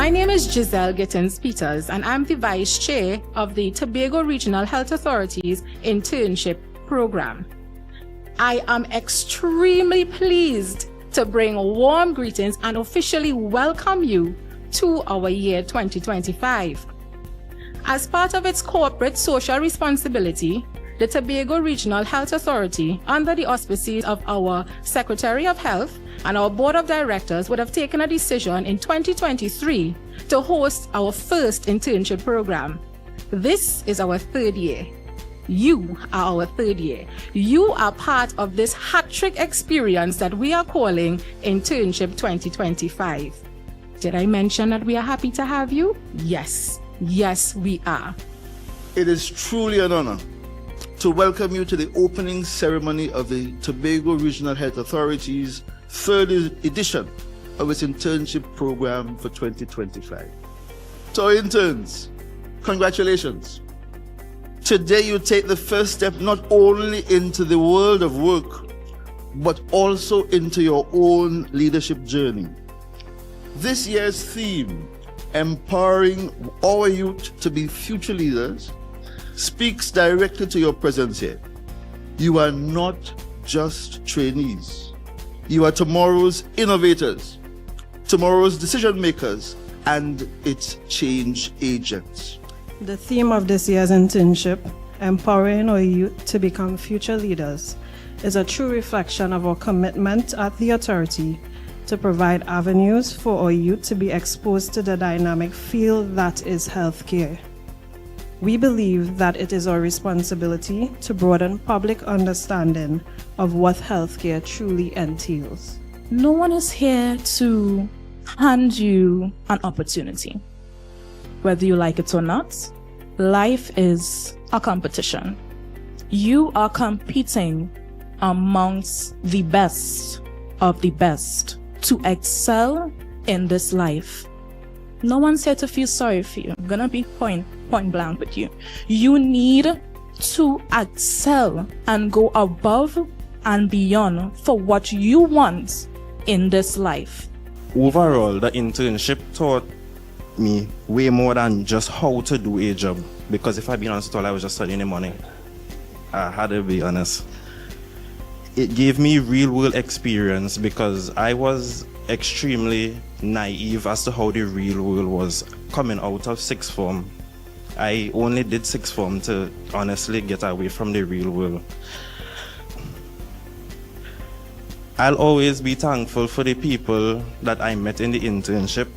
My name is Giselle Gittins-Peters, and I'm the Vice Chair of the Tobago Regional Health Authority's Internship Program. I am extremely pleased to bring warm greetings and officially welcome you to our year 2025. As part of its corporate social responsibility, the Tobago Regional Health Authority, under the auspices of our Secretary of Health and our Board of Directors, would have taken a decision in 2023 to host our first internship program. This is our third year. You are our third year. You are part of this hat-trick experience that we are calling Internship 2025. Did I mention that we are happy to have you? Yes. Yes, we are. It is truly an honor to welcome you to the opening ceremony of the Tobago Regional Health Authority's third edition of its internship program for 2025. To our interns, congratulations. Today you take the first step not only into the world of work, but also into your own leadership journey. This year's theme, Empowering Our Youth to be Future Leaders, speaks directly to your presence here. You are not just trainees. You are tomorrow's innovators, tomorrow's decision makers, and its change agents. The theme of this year's internship, Empowering Our Youth to Become Future Leaders, is a true reflection of our commitment at the authority to provide avenues for our youth to be exposed to the dynamic field that is healthcare. We believe that it is our responsibility to broaden public understanding of what healthcare truly entails. No one is here to hand you an opportunity. Whether you like it or not, life is a competition. You are competing amongst the best of the best to excel in this life. No one's here to feel sorry for you. I'm gonna be point blank with you. You need to excel and go above and beyond for what you want in this life. Overall, the internship taught me way more than just how to do a job, because if I've been honest, all I was just studying in the morning. I had to be honest. It gave me real world experience because I was extremely naive as to how the real world was. Coming out of sixth form, I only did sixth form to honestly get away from the real world. I'll always be thankful for the people that I met in the internship,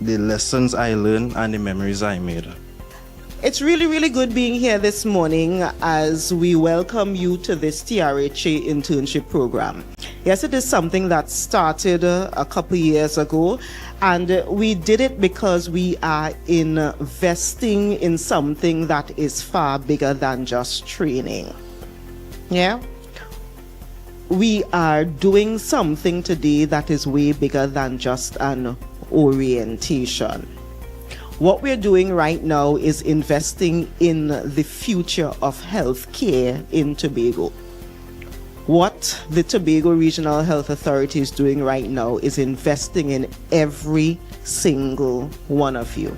the lessons I learned, and the memories I made. It's really good being here this morning as we welcome you to this TRHA internship program. Yes, it is something that started a couple years ago, and we did it because we are investing in something that is far bigger than just training. Yeah? We are doing something today that is way bigger than just an orientation. What we're doing right now is investing in the future of healthcare in Tobago. What the Tobago Regional Health Authority is doing right now is investing in every single one of you.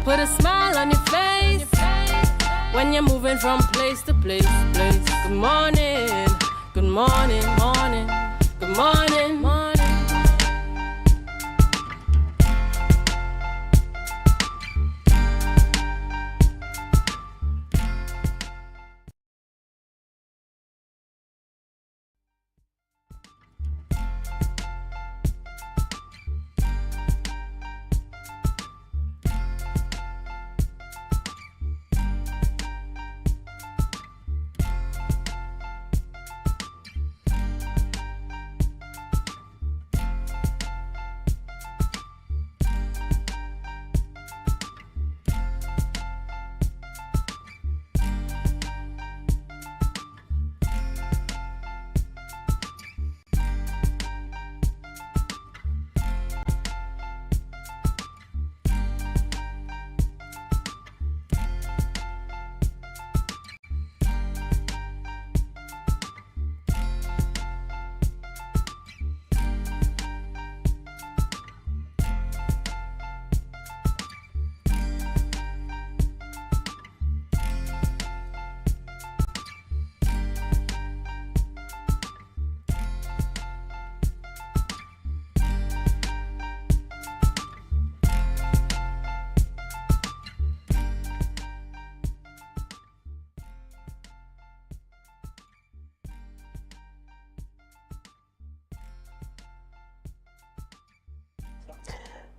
Put a smile on your face when you're moving from place to place. Good morning, good morning, morning, good morning, morning.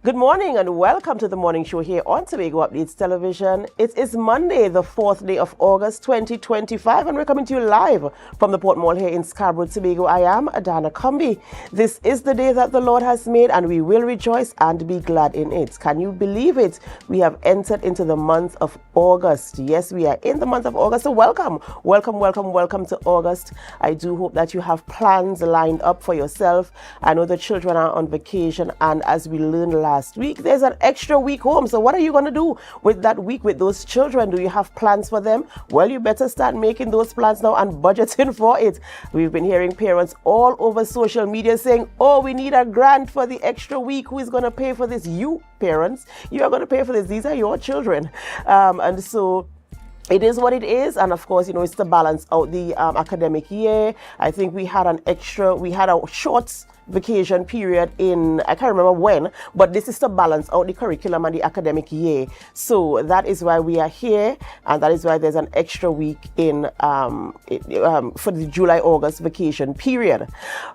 Good morning and welcome to the morning show here on Tobago Updates Television. It is Monday, the 4th day of August 2025, and we're coming to you live from the Port Mall here in Scarborough, Tobago. I am Adana Kumbi. This is the day that the Lord has made, and we will rejoice and be glad in it. Can you believe it? We have entered into the month of August. Yes, we are in the month of August. So welcome to August. I do hope that you have plans lined up for yourself. I know the children are on vacation, and as we learned last week, there's an extra week home. So what are you going to do with that week with those children? Do you have plans for them? Well, you better start making those plans now and budgeting for it. We've been hearing parents all over social media saying, oh, we need a grant for the extra week. Who is going to pay for this? You parents, you are going to pay for this. These are your children. And so it is what it is, and of course, it's to balance out the academic year. I think we had a short vacation period in, I can't remember when, but this is to balance out the curriculum and the academic year. So that is why we are here, and that is why there's an extra week in for the July-August vacation period.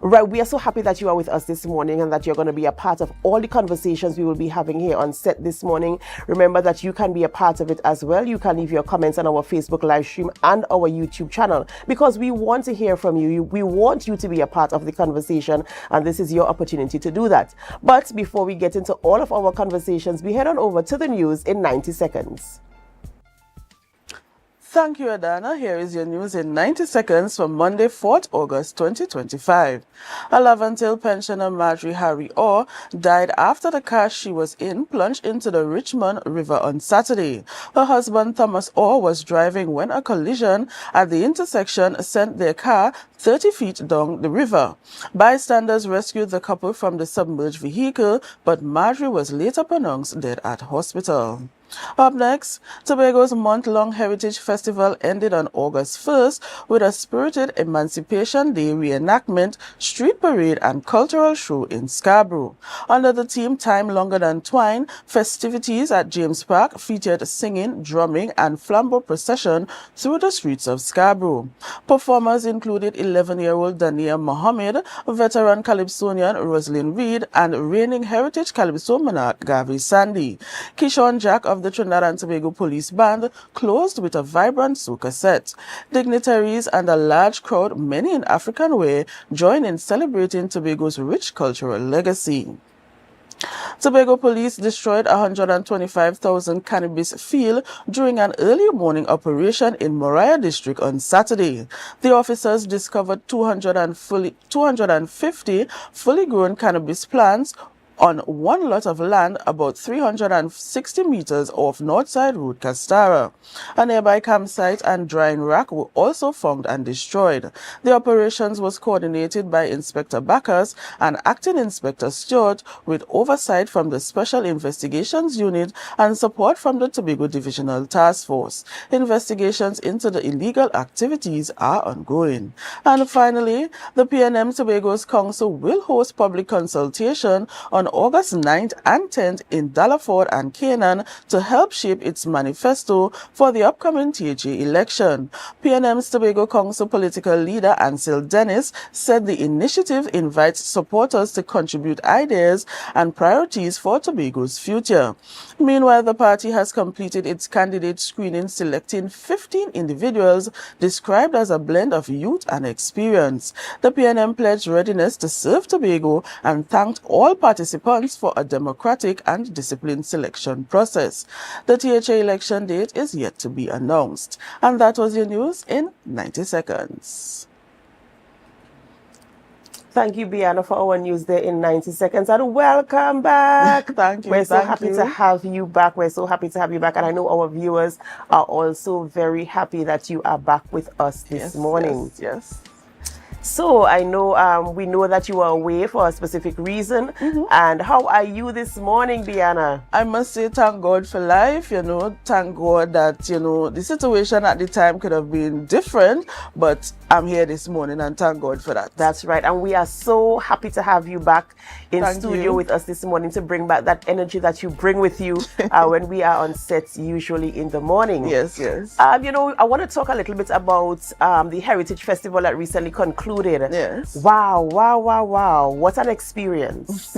Right, we are so happy that you are with us this morning and that you're going to be a part of all the conversations we will be having here on set this morning. Remember that you can be a part of it as well. You can leave your comments on our Facebook live stream and our YouTube channel, because we want to hear from you. We want you to be a part of the conversation, and this is your opportunity to do that. But before we get into all of our conversations, we head on over to the news in 90 seconds. Thank you, Adana. Here is your news in 90 seconds from Monday, 4th August 2025. A Laventille pensioner Marjorie Harry Orr died after the car she was in plunged into the Richmond River on Saturday. Her husband, Thomas Orr, was driving when a collision at the intersection sent their car 30 feet down the river. Bystanders rescued the couple from the submerged vehicle, but Marjorie was later pronounced dead at hospital. Up next, Tobago's month-long Heritage Festival ended on August 1st with a spirited Emancipation Day reenactment, street parade, and cultural show in Scarborough. Under the theme Time Longer Than Twine, festivities at James Park featured singing, drumming, and flambeau procession through the streets of Scarborough. Performers included 11-year-old Dania Mohammed, veteran Calypsonian Rosalind Reed, and reigning Heritage Calypso monarch Gavi Sandy. Kishon Jack of the Trinidad and Tobago Police Band closed with a vibrant soca set. Dignitaries and a large crowd, many in African wear, joined in celebrating Tobago's rich cultural legacy. Tobago police destroyed 125,000 cannabis field during an early morning operation in Moriah district on Saturday. The officers discovered 250 fully grown cannabis plants on one lot of land about 360 meters off Northside Road, Castara. A nearby campsite and drying rack were also found and destroyed. The operations was coordinated by Inspector Backus and Acting Inspector Stewart, with oversight from the Special Investigations Unit and support from the Tobago Divisional Task Force. Investigations into the illegal activities are ongoing. And finally, the PNM Tobago's Council will host public consultation on August 9th and 10th in Dallaford and Canaan to help shape its manifesto for the upcoming THA election. PNM's Tobago Council political leader Ansel Dennis said the initiative invites supporters to contribute ideas and priorities for Tobago's future. Meanwhile, the party has completed its candidate screening, selecting 15 individuals described as a blend of youth and experience. The PNM pledged readiness to serve Tobago and thanked all participants for a democratic and disciplined selection process. The THA election date is yet to be announced. And that was your news in 90 seconds. Thank you, Biana, for our news there in 90 seconds. And welcome back. Thank you. We're so happy to have you back. We're so happy to have you back. And I know our viewers are also very happy that you are back with us this morning. Yes. So I know we know that you are away for a specific reason. And how are you this morning, Biana? I must say thank God for life, thank God that, the situation at the time could have been different, but I'm here this morning and thank God for that. That's right. And we are so happy to have you back in studio with us this morning to bring back that energy that you bring with you when we are on sets, usually in the morning. Yes, yes. I want to talk a little bit about the Heritage Festival that recently concluded included. Yes. Wow, wow, wow, wow. What an experience.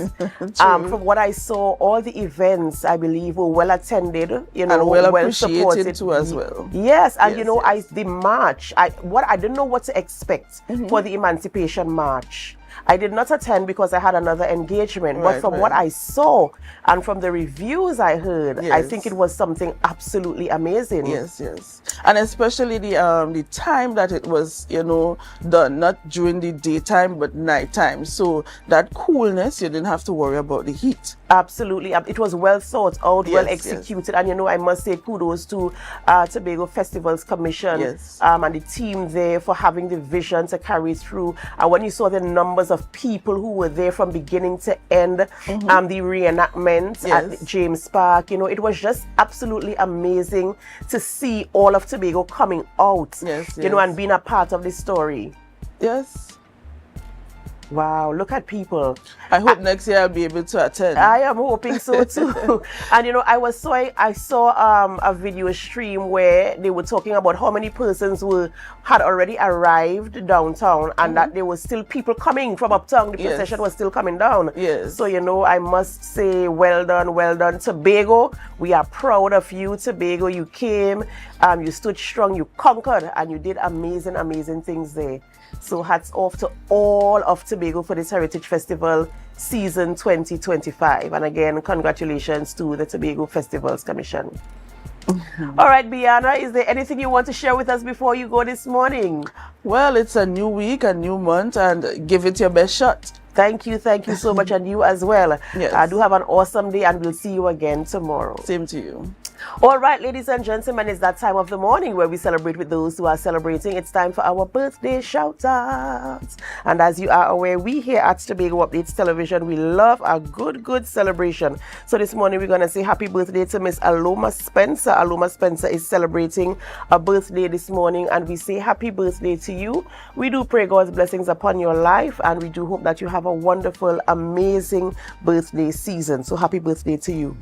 From what I saw, all the events, I believe, were well attended, and well appreciated supported too as well. Yes, and Yes, the march, I didn't know what to expect for the Emancipation March. I did not attend because I had another engagement, but from what I saw and from the reviews I heard, I think it was something absolutely amazing. Yes, yes. And especially the time that it was, done, not during the daytime, but nighttime. So that coolness, you didn't have to worry about the heat. Absolutely. It was well thought out, well executed. And, I must say kudos to Tobago Festivals Commission and the team there for having the vision to carry through. And when you saw the numbers of people who were there from beginning to end, the reenactment at James Park, it was just absolutely amazing to see all of Tobago coming out, and being a part of the story. Yes. Wow, look at people. I hope next year I'll be able to attend. I am hoping so too. And I saw a video stream where they were talking about how many persons had already arrived downtown and that there were still people coming from uptown. The procession was still coming down. Yes. So, I must say well done. Tobago, we are proud of you. Tobago, you came, you stood strong, you conquered, and you did amazing things there. So hats off to all of Tobago for this Heritage Festival season 2025. And again, congratulations to the Tobago Festivals Commission. All right, Biana, is there anything you want to share with us before you go this morning? Well, it's a new week, a new month, and give it your best shot. Thank you so much, and you as well. Yes. Do have an awesome day, and we'll see you again tomorrow. Same to you. All right, ladies and gentlemen, it's that time of the morning where we celebrate with those who are celebrating. It's time for our birthday shout-outs. And as you are aware, we here at Tobago Updates Television, we love a good celebration. So this morning, we're going to say happy birthday to Miss Aloma Spencer. Aloma Spencer is celebrating a birthday this morning, and we say happy birthday to you. We do pray God's blessings upon your life, and we do hope that you have a wonderful, amazing birthday season. So happy birthday to you.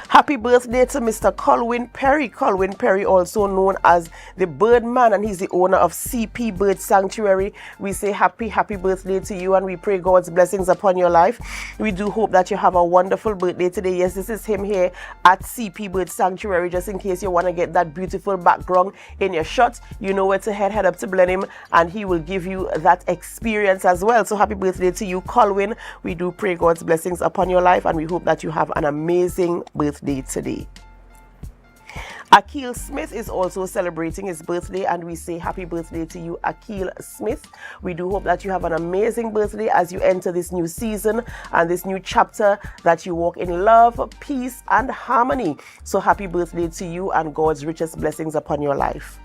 Happy birthday to Mr. Colwyn Perry. Colwyn Perry, also known as the Birdman, and he's the owner of CP Bird Sanctuary. We say happy birthday to you, and we pray God's blessings upon your life. We do hope that you have a wonderful birthday today. Yes, this is him here at CP Bird Sanctuary, just in case you want to get that beautiful background in your shot. You know where to head up to Blenheim, and he will give you that experience as well. So happy birthday to you, Colwyn. We do pray God's blessings upon your life, and we hope that you have an amazing birthday today. Akil Smith is also celebrating his birthday, and we say happy birthday to you, Akil Smith. We do hope that you have an amazing birthday as you enter this new season and this new chapter, that you walk in love, peace, and harmony. So happy birthday to you, and God's richest blessings upon your life.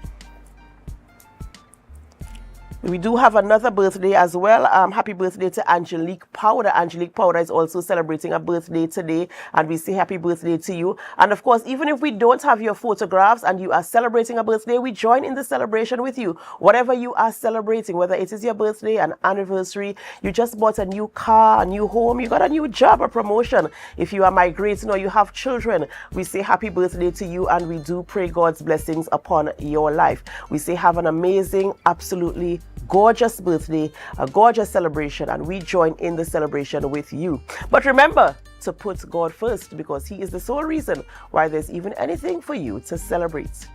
We do have another birthday as well. Happy birthday to Angelique Powder. Angelique Powder is also celebrating a birthday today, and we say happy birthday to you. And of course, even if we don't have your photographs and you are celebrating a birthday, we join in the celebration with you. Whatever you are celebrating, whether it is your birthday, an anniversary, you just bought a new car, a new home, you got a new job, a promotion, if you are migrating or you have children, we say happy birthday to you, and we do pray God's blessings upon your life. We say have an amazing, absolutely gorgeous birthday, a gorgeous celebration, and we join in the celebration with you. But remember to put God first, because he is the sole reason why there's even anything for you to celebrate.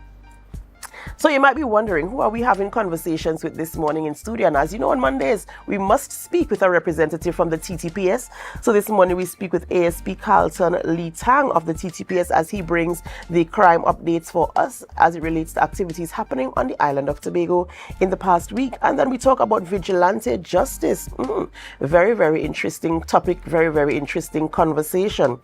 So you might be wondering, who are we having conversations with this morning in studio? And as you know, on Mondays, we must speak with a representative from the TTPS. So this morning, we speak with ASP Carlton Lee Tang of the TTPS as he brings the crime updates for us as it relates to activities happening on the island of Tobago in the past week. And then we talk about vigilante justice. Very, very interesting topic, very, very interesting conversation.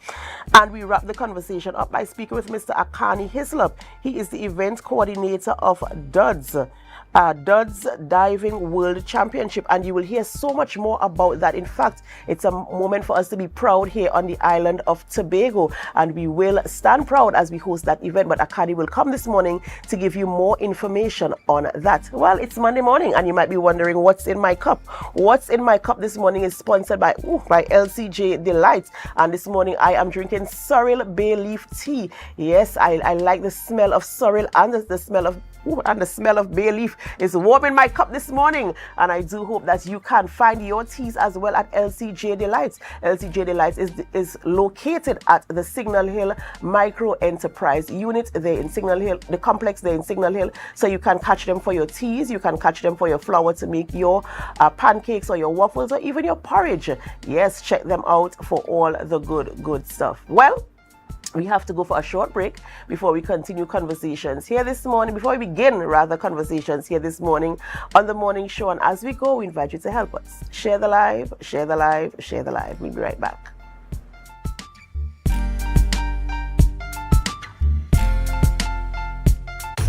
And we wrap the conversation up by speaking with Mr. Akani Hislop. He is the event coordinator of DUDS Diving World Championship, and you will hear so much more about that. In fact, it's a moment for us to be proud here on the island of Tobago, and we will stand proud as we host that event. But Akani will come this morning to give you more information on that. Well, it's Monday morning, and you might be wondering what's in my cup. What's in my cup this morning is sponsored by LCJ Delights, and this morning I am drinking sorrel bay leaf tea. Yes, I like the smell of sorrel and the smell of Ooh, and the smell of bay leaf is warming my cup this morning. And I do hope that you can find your teas as well at LCJ Delights. LCJ Delights is located at the Signal Hill Micro Enterprise Unit there in Signal Hill, the complex there in Signal Hill. So you can catch them for your teas, you can catch them for your flour to make your pancakes or your waffles or even your porridge. Yes, check them out for all the good stuff. Well, we have to go for a short break before we continue conversations here this morning, before we begin conversations here this morning on the morning show. And as we go, we invite you to help us. Share the live, share the live, share the live. We'll be right back.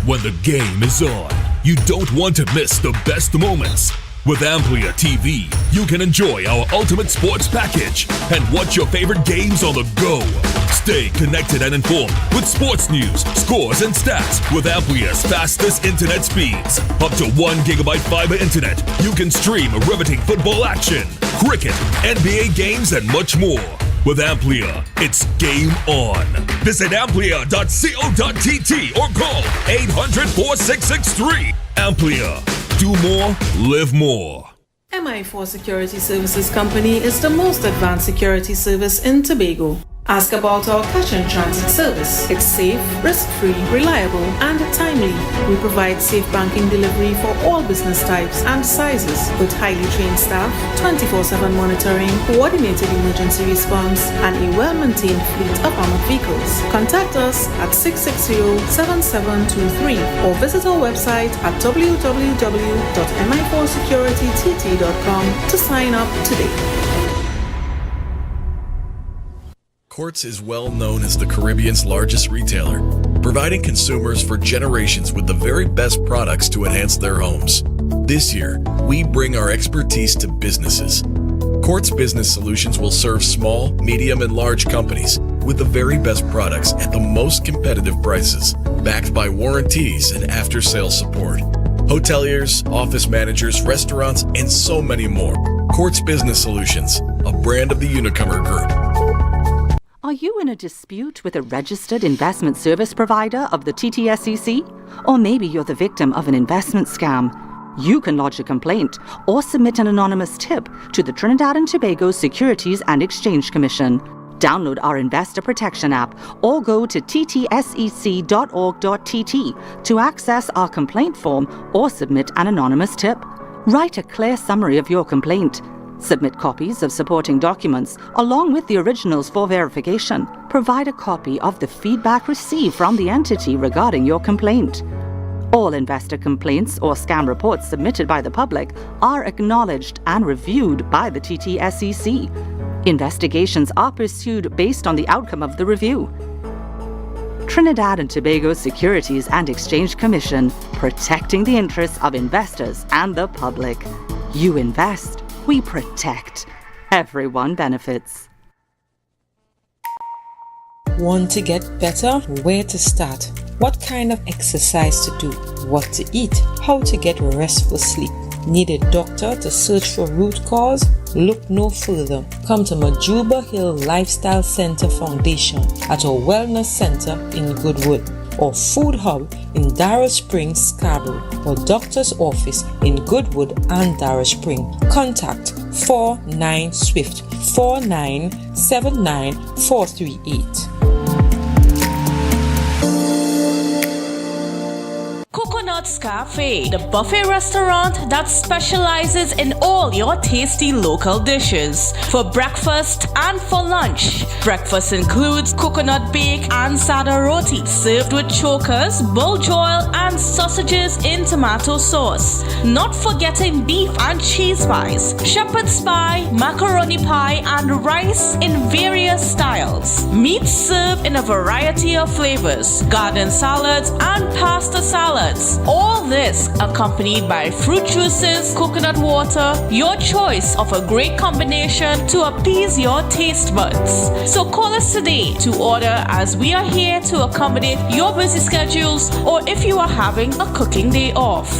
When the game is on, you don't want to miss the best moments. With AMPLIA TV, you can enjoy our ultimate sports package and watch your favorite games on the go. Stay connected and informed with sports news, scores, and stats with AMPLIA's fastest internet speeds. Up to 1 GB fiber internet, you can stream riveting football action, cricket, NBA games, and much more. With AMPLIA, it's game on. Visit amplia.co.tt or call 800-4663. AMPLIA. Do more, live more. MI4 Security Services Company is the most advanced security service in Tobago. Ask about our cash and transit service. It's safe, risk-free, reliable, and timely. We provide safe banking delivery for all business types and sizes with highly trained staff, 24/7 monitoring, coordinated emergency response, and a well-maintained fleet of armored vehicles. Contact us at 660-7723 or visit our website at www.mi4securitytt.com to sign up today. Courts is well known as the Caribbean's largest retailer, providing consumers for generations with the very best products to enhance their homes. This year, we bring our expertise to businesses. Courts Business Solutions will serve small, medium, and large companies with the very best products at the most competitive prices, backed by warranties and after-sales support. Hoteliers, office managers, restaurants, and so many more. Courts Business Solutions, a brand of the Unicomer Group. Are you in a dispute with a registered investment service provider of the TTSEC? Or maybe you're the victim of an investment scam? You can lodge a complaint or submit an anonymous tip to the Trinidad and Tobago Securities and Exchange Commission. Download our Investor Protection app or go to ttsec.org.tt to access our complaint form or submit an anonymous tip. Write a clear summary of your complaint. Submit copies of supporting documents along with the originals for verification. Provide a copy of the feedback received from the entity regarding your complaint. All investor complaints or scam reports submitted by the public are acknowledged and reviewed by the TTSEC. Investigations are pursued based on the outcome of the review. Trinidad and Tobago Securities and Exchange Commission, protecting the interests of investors and the public. You invest. We protect. Everyone benefits. Want to get better? Where to start? What kind of exercise to do? What to eat? How to get restful sleep? Need a doctor to search for root cause? Look no further. Come to Majuba Hill Lifestyle Center Foundation at our Wellness Center in Goodwood, or Food Hub in Darrow Springs, Scarborough, or Doctor's Office in Goodwood and Darrow Spring. Contact 49SWIFT 4979438. Coconut's Cafe, the buffet restaurant that specializes in all your tasty local dishes. For breakfast and for lunch. Breakfast includes coconut bake and sada roti, served with chokers, bull joil, and sausages in tomato sauce. Not forgetting beef and cheese pies, shepherd's pie, macaroni pie, and rice in various styles. Meat served in a variety of flavors, garden salads, and pasta salads. All this accompanied by fruit juices, coconut water, your choice of a great combination to appease your taste buds. So call us today to order, as we are here to accommodate your busy schedules or if you are having a cooking day off.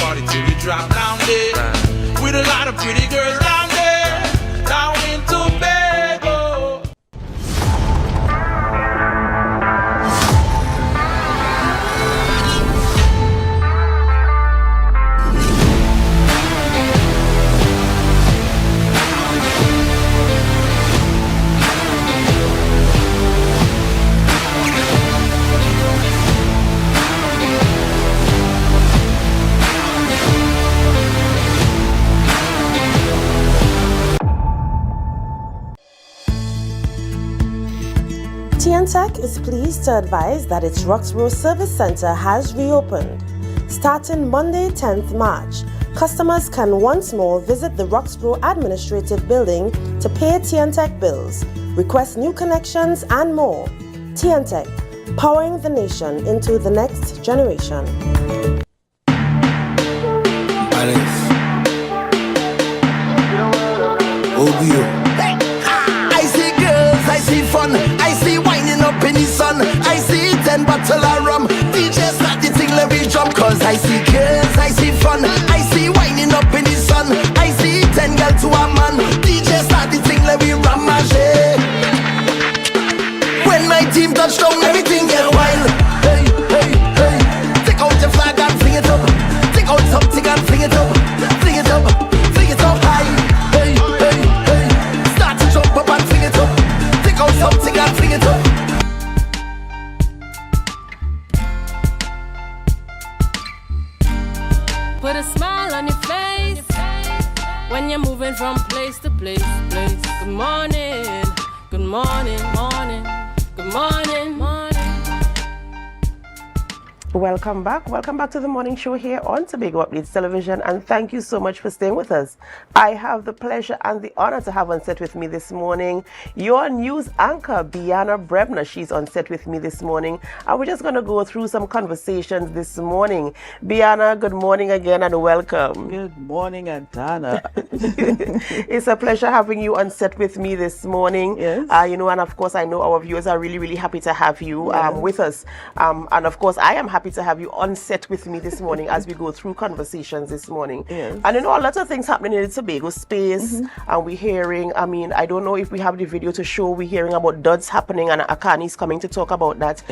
party till we drop down there. With a lot of pretty girls down there, down in Tobago. TNTech is pleased to advise that its Roxborough Service Center has reopened. Starting Monday, 10th March, customers can once more visit the Roxborough Administrative Building to pay TNTech bills, request new connections, and more. TNTech, powering the nation into the next generation. I see girls, I see fun, I see winding up in the sun, I see 10 bottle of rum, DJ start the thing, let me jump. Cause I see girls, I see fun, I see winding up in the sun, I see 10 girls to a man, DJ start the thing, let me ram my shit. When my team touch down, everything get wild. Hey, hey, hey, take out your flag and fling it up, take out something and fling it up, fling it up, fling it up high. Hey, hey, hey, start to jump up and fling it up, take out something and fling it up. Put a smile on your face when you're moving from place to place. Good morning, good morning, morning, good morning, morning. Welcome back to the morning show here on Tobago Updates Television, and thank you so much for staying with us. I have the pleasure and the honor to have on set with me this morning your news anchor, Bianna Brebner. She's on set with me this morning, and we're just going to go through some conversations this morning. Bianna, good morning again and welcome. Good morning, Adana. It's a pleasure having you on set with me this morning. Yes. And of course, I know our viewers are really, really happy to have you with us. And of course, I am happy to have you on set with me this morning as we go through conversations this morning. Yes. And a lot of things happening in the Tobago space, and we're hearing, I don't know if we have the video to show, we're hearing about duds happening, and Akani's coming to talk about that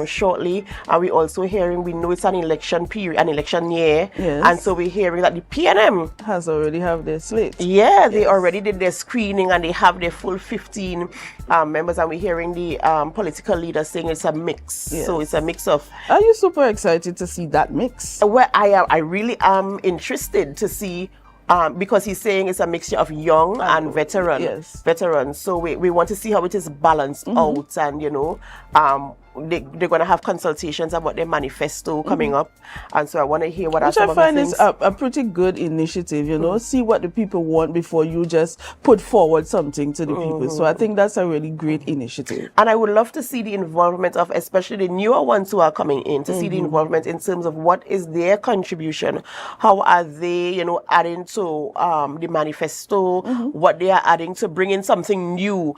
shortly. And we're also hearing, we know it's an election period, an election year, and so we're hearing that the PNM has already have their slate. Yeah, they already did their screening and they have their full 15 members, and we're hearing the political leaders saying it's a mix. Yes. So it's a mix of... Are you super excited to see that mix? Well, I really am interested to see, because he's saying it's a mixture of young and veterans. So we want to see how it is balanced out, and they're going to have consultations about their manifesto coming up, and so I want to hear what are some of the things. Which I find is a pretty good initiative, see what the people want before you just put forward something to the people. So I think that's a really great initiative. And I would love to see the involvement of especially the newer ones who are coming in, to see the involvement in terms of what is their contribution, how are they, adding to the manifesto, what they are adding to bring in something new,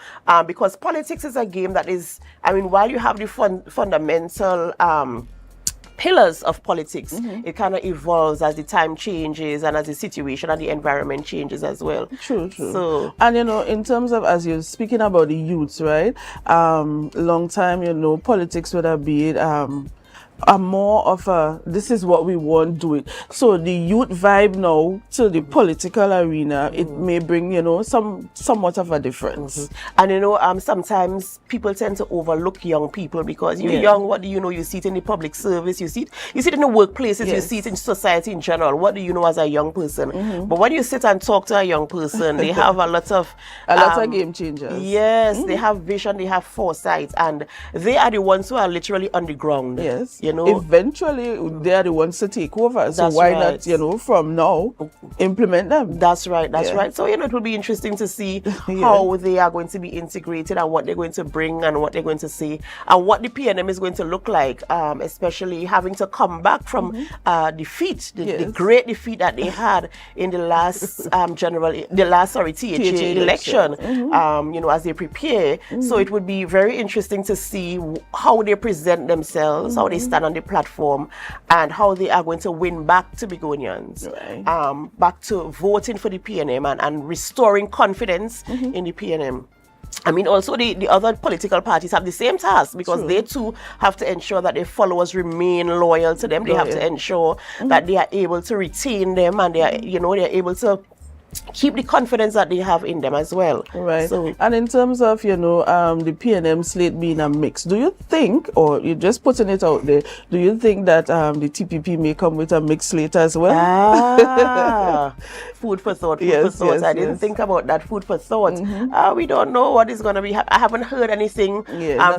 because politics is a game that is, while you have the fundamental pillars of politics, it kind of evolves as the time changes and as the situation and the environment changes as well. True. So, and in terms of, as you're speaking about the youths, right? Long time, politics would have been are more of a, this is what we want, do it. So the youth vibe now to the political arena, it may bring, somewhat of a difference. And sometimes people tend to overlook young people because you're young. What do you know? You see it in the public service, you see it in the workplaces, you see it in society in general. What do you know as a young person? But when you sit and talk to a young person, they have a lot of game changers. Yes, they have vision, they have foresight, and they are the ones who are literally on the ground. Yes. Eventually they are the ones to take over. So why not, from now, implement them? That's right. So, it will be interesting to see how they are going to be integrated and what they're going to bring and what they're going to say and what the PNM is going to look like, especially having to come back from defeat, the great defeat that they had in the last THA election, as they prepare. So it would be very interesting to see how they present themselves, how they stand stand on the platform, and how they are going to win back Tobagonians, back to voting for the PNM and restoring confidence in the PNM. I mean, also the other political parties have the same task, because they too have to ensure that their followers remain loyal to them. They have to ensure that they are able to retain them, and they are, they are able to keep the confidence that they have in them as well. Right. So, and in terms of, the PNM slate being a mix, do you think, or you're just putting it out there, do you think that the TPP may come with a mixed slate as well? Food for thought, food for thought. I didn't think about that. Food for thought. We don't know what is going to be. I haven't heard anything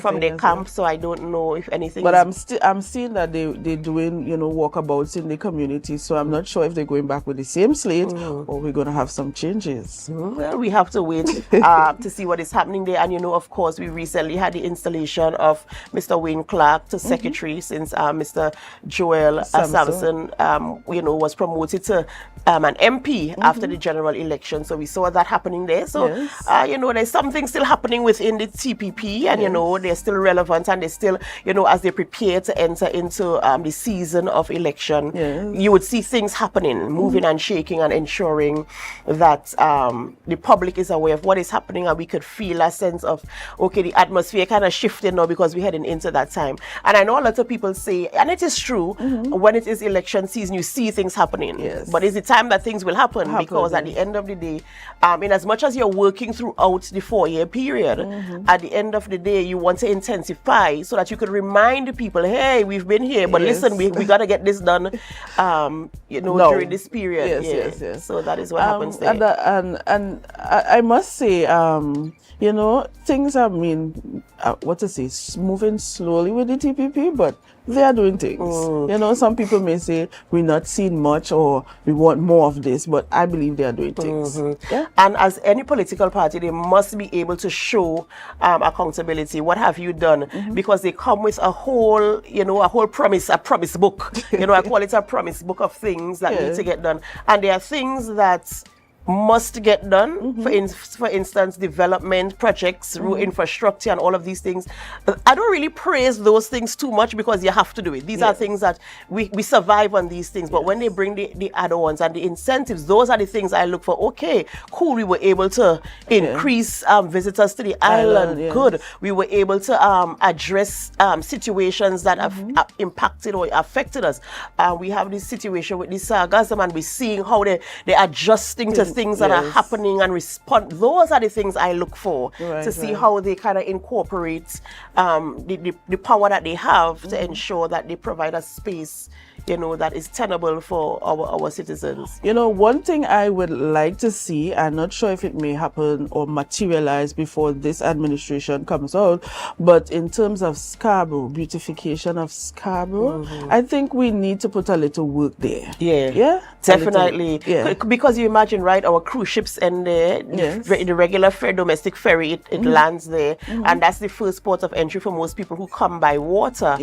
from their camp, so I don't know if anything. But I'm seeing that they're doing, walkabouts in the community, so I'm not sure if they're going back with the same slate or we're going to have some changes. Well, we have to wait to see what is happening there. And of course, we recently had the installation of Mr. Wayne Clark to secretary, since Mr. Joel Samson, was promoted to an MP after the general election. So we saw that happening there. So there's something still happening within the TPP, and they're still relevant, and they still, as they prepare to enter into the season of election, you would see things happening, moving and shaking, and ensuring that the public is aware of what is happening, and we could feel a sense of, okay, the atmosphere kind of shifting now because we're heading into that time. And I know a lot of people say, and it is true, when it is election season, you see things happening. But it's the time that things will happen, because at the end of the day, in as much as you're working throughout the 4-year period, at the end of the day, you want to intensify so that you could remind people, hey, we've been here, but listen, we got to get this done, during this period. Yes. So that is what happens there. And I must say, things have been, moving slowly with the TPP, but they are doing things. Some people may say we're not seeing much, or we want more of this, but I believe they are doing things. And as any political party, they must be able to show accountability. What have you done? Because they come with a whole promise book. I call it a promise book of things that need to get done. And there are things that must get done, for instance, development projects, road infrastructure, and all of these things. I don't really praise those things too much, because you have to do it. These are things that we survive on these things. But when they bring the add-ons and the incentives, those are the things I look for. Okay, cool, we were able to increase visitors to the island. Good. We were able to address situations that have impacted or affected us. We have this situation with the sargassum, and we're seeing how they're adjusting to things that are happening and respond. Those are the things I look for, to see how they kind of incorporate the power that they have to ensure that they provide a space, that is tenable for our citizens. One thing I would like to see, I'm not sure if it may happen or materialize before this administration comes out, but in terms of Scarborough, beautification of Scarborough, I think we need to put a little work there. Yeah? Definitely. Because you imagine, right, our cruise ships end there, the regular domestic ferry, it lands there, and that's the first port of entry for most people who come by water.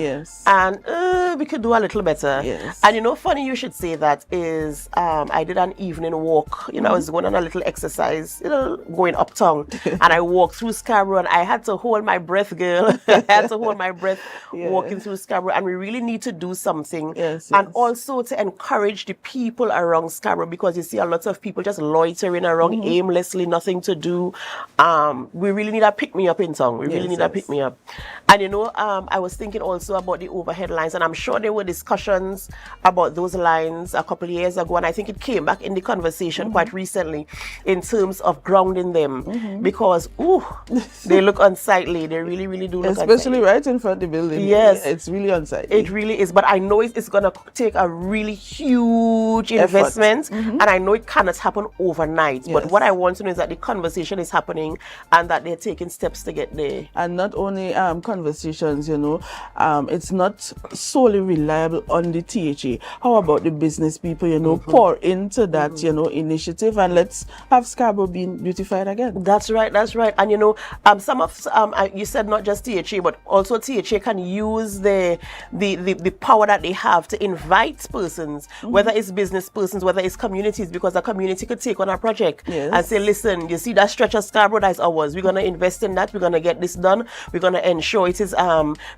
And we could do a little better. And funny you should say that is, I did an evening walk. I was going on a little exercise, going uptown, and I walked through Scarborough, and I had to hold my breath, girl. I had to hold my breath walking through Scarborough, and we really need to do something. And also to encourage the people around Scarborough, because you see a lot of people just loitering around aimlessly, nothing to do. We really need a pick-me-up in town. We really need a pick-me-up. And I was thinking also about the overhead lines, and I'm sure there were discussions about those lines a couple of years ago, and I think it came back in the conversation quite recently in terms of grounding them, because they look unsightly. They really, really do look especially unsightly. Right in front of the building. Yes, it's really unsightly. It really is, but I know it's going to take a really huge investment, and I know it cannot happen overnight. But what I want to know is that the conversation is happening, and that they're taking steps to get there. And not only conversations, it's not solely reliable on the THA. How about the business people, pour into that, initiative, and let's have Scarborough being beautified again. That's right. And some of you said not just THA, but also THA can use the power that they have to invite persons, whether it's business persons, whether it's communities, because a community could take take on a project Yes. and say, listen, you see that stretch of Scarborough, that's ours. We're going to invest in that. We're going to get this done. We're going to ensure it is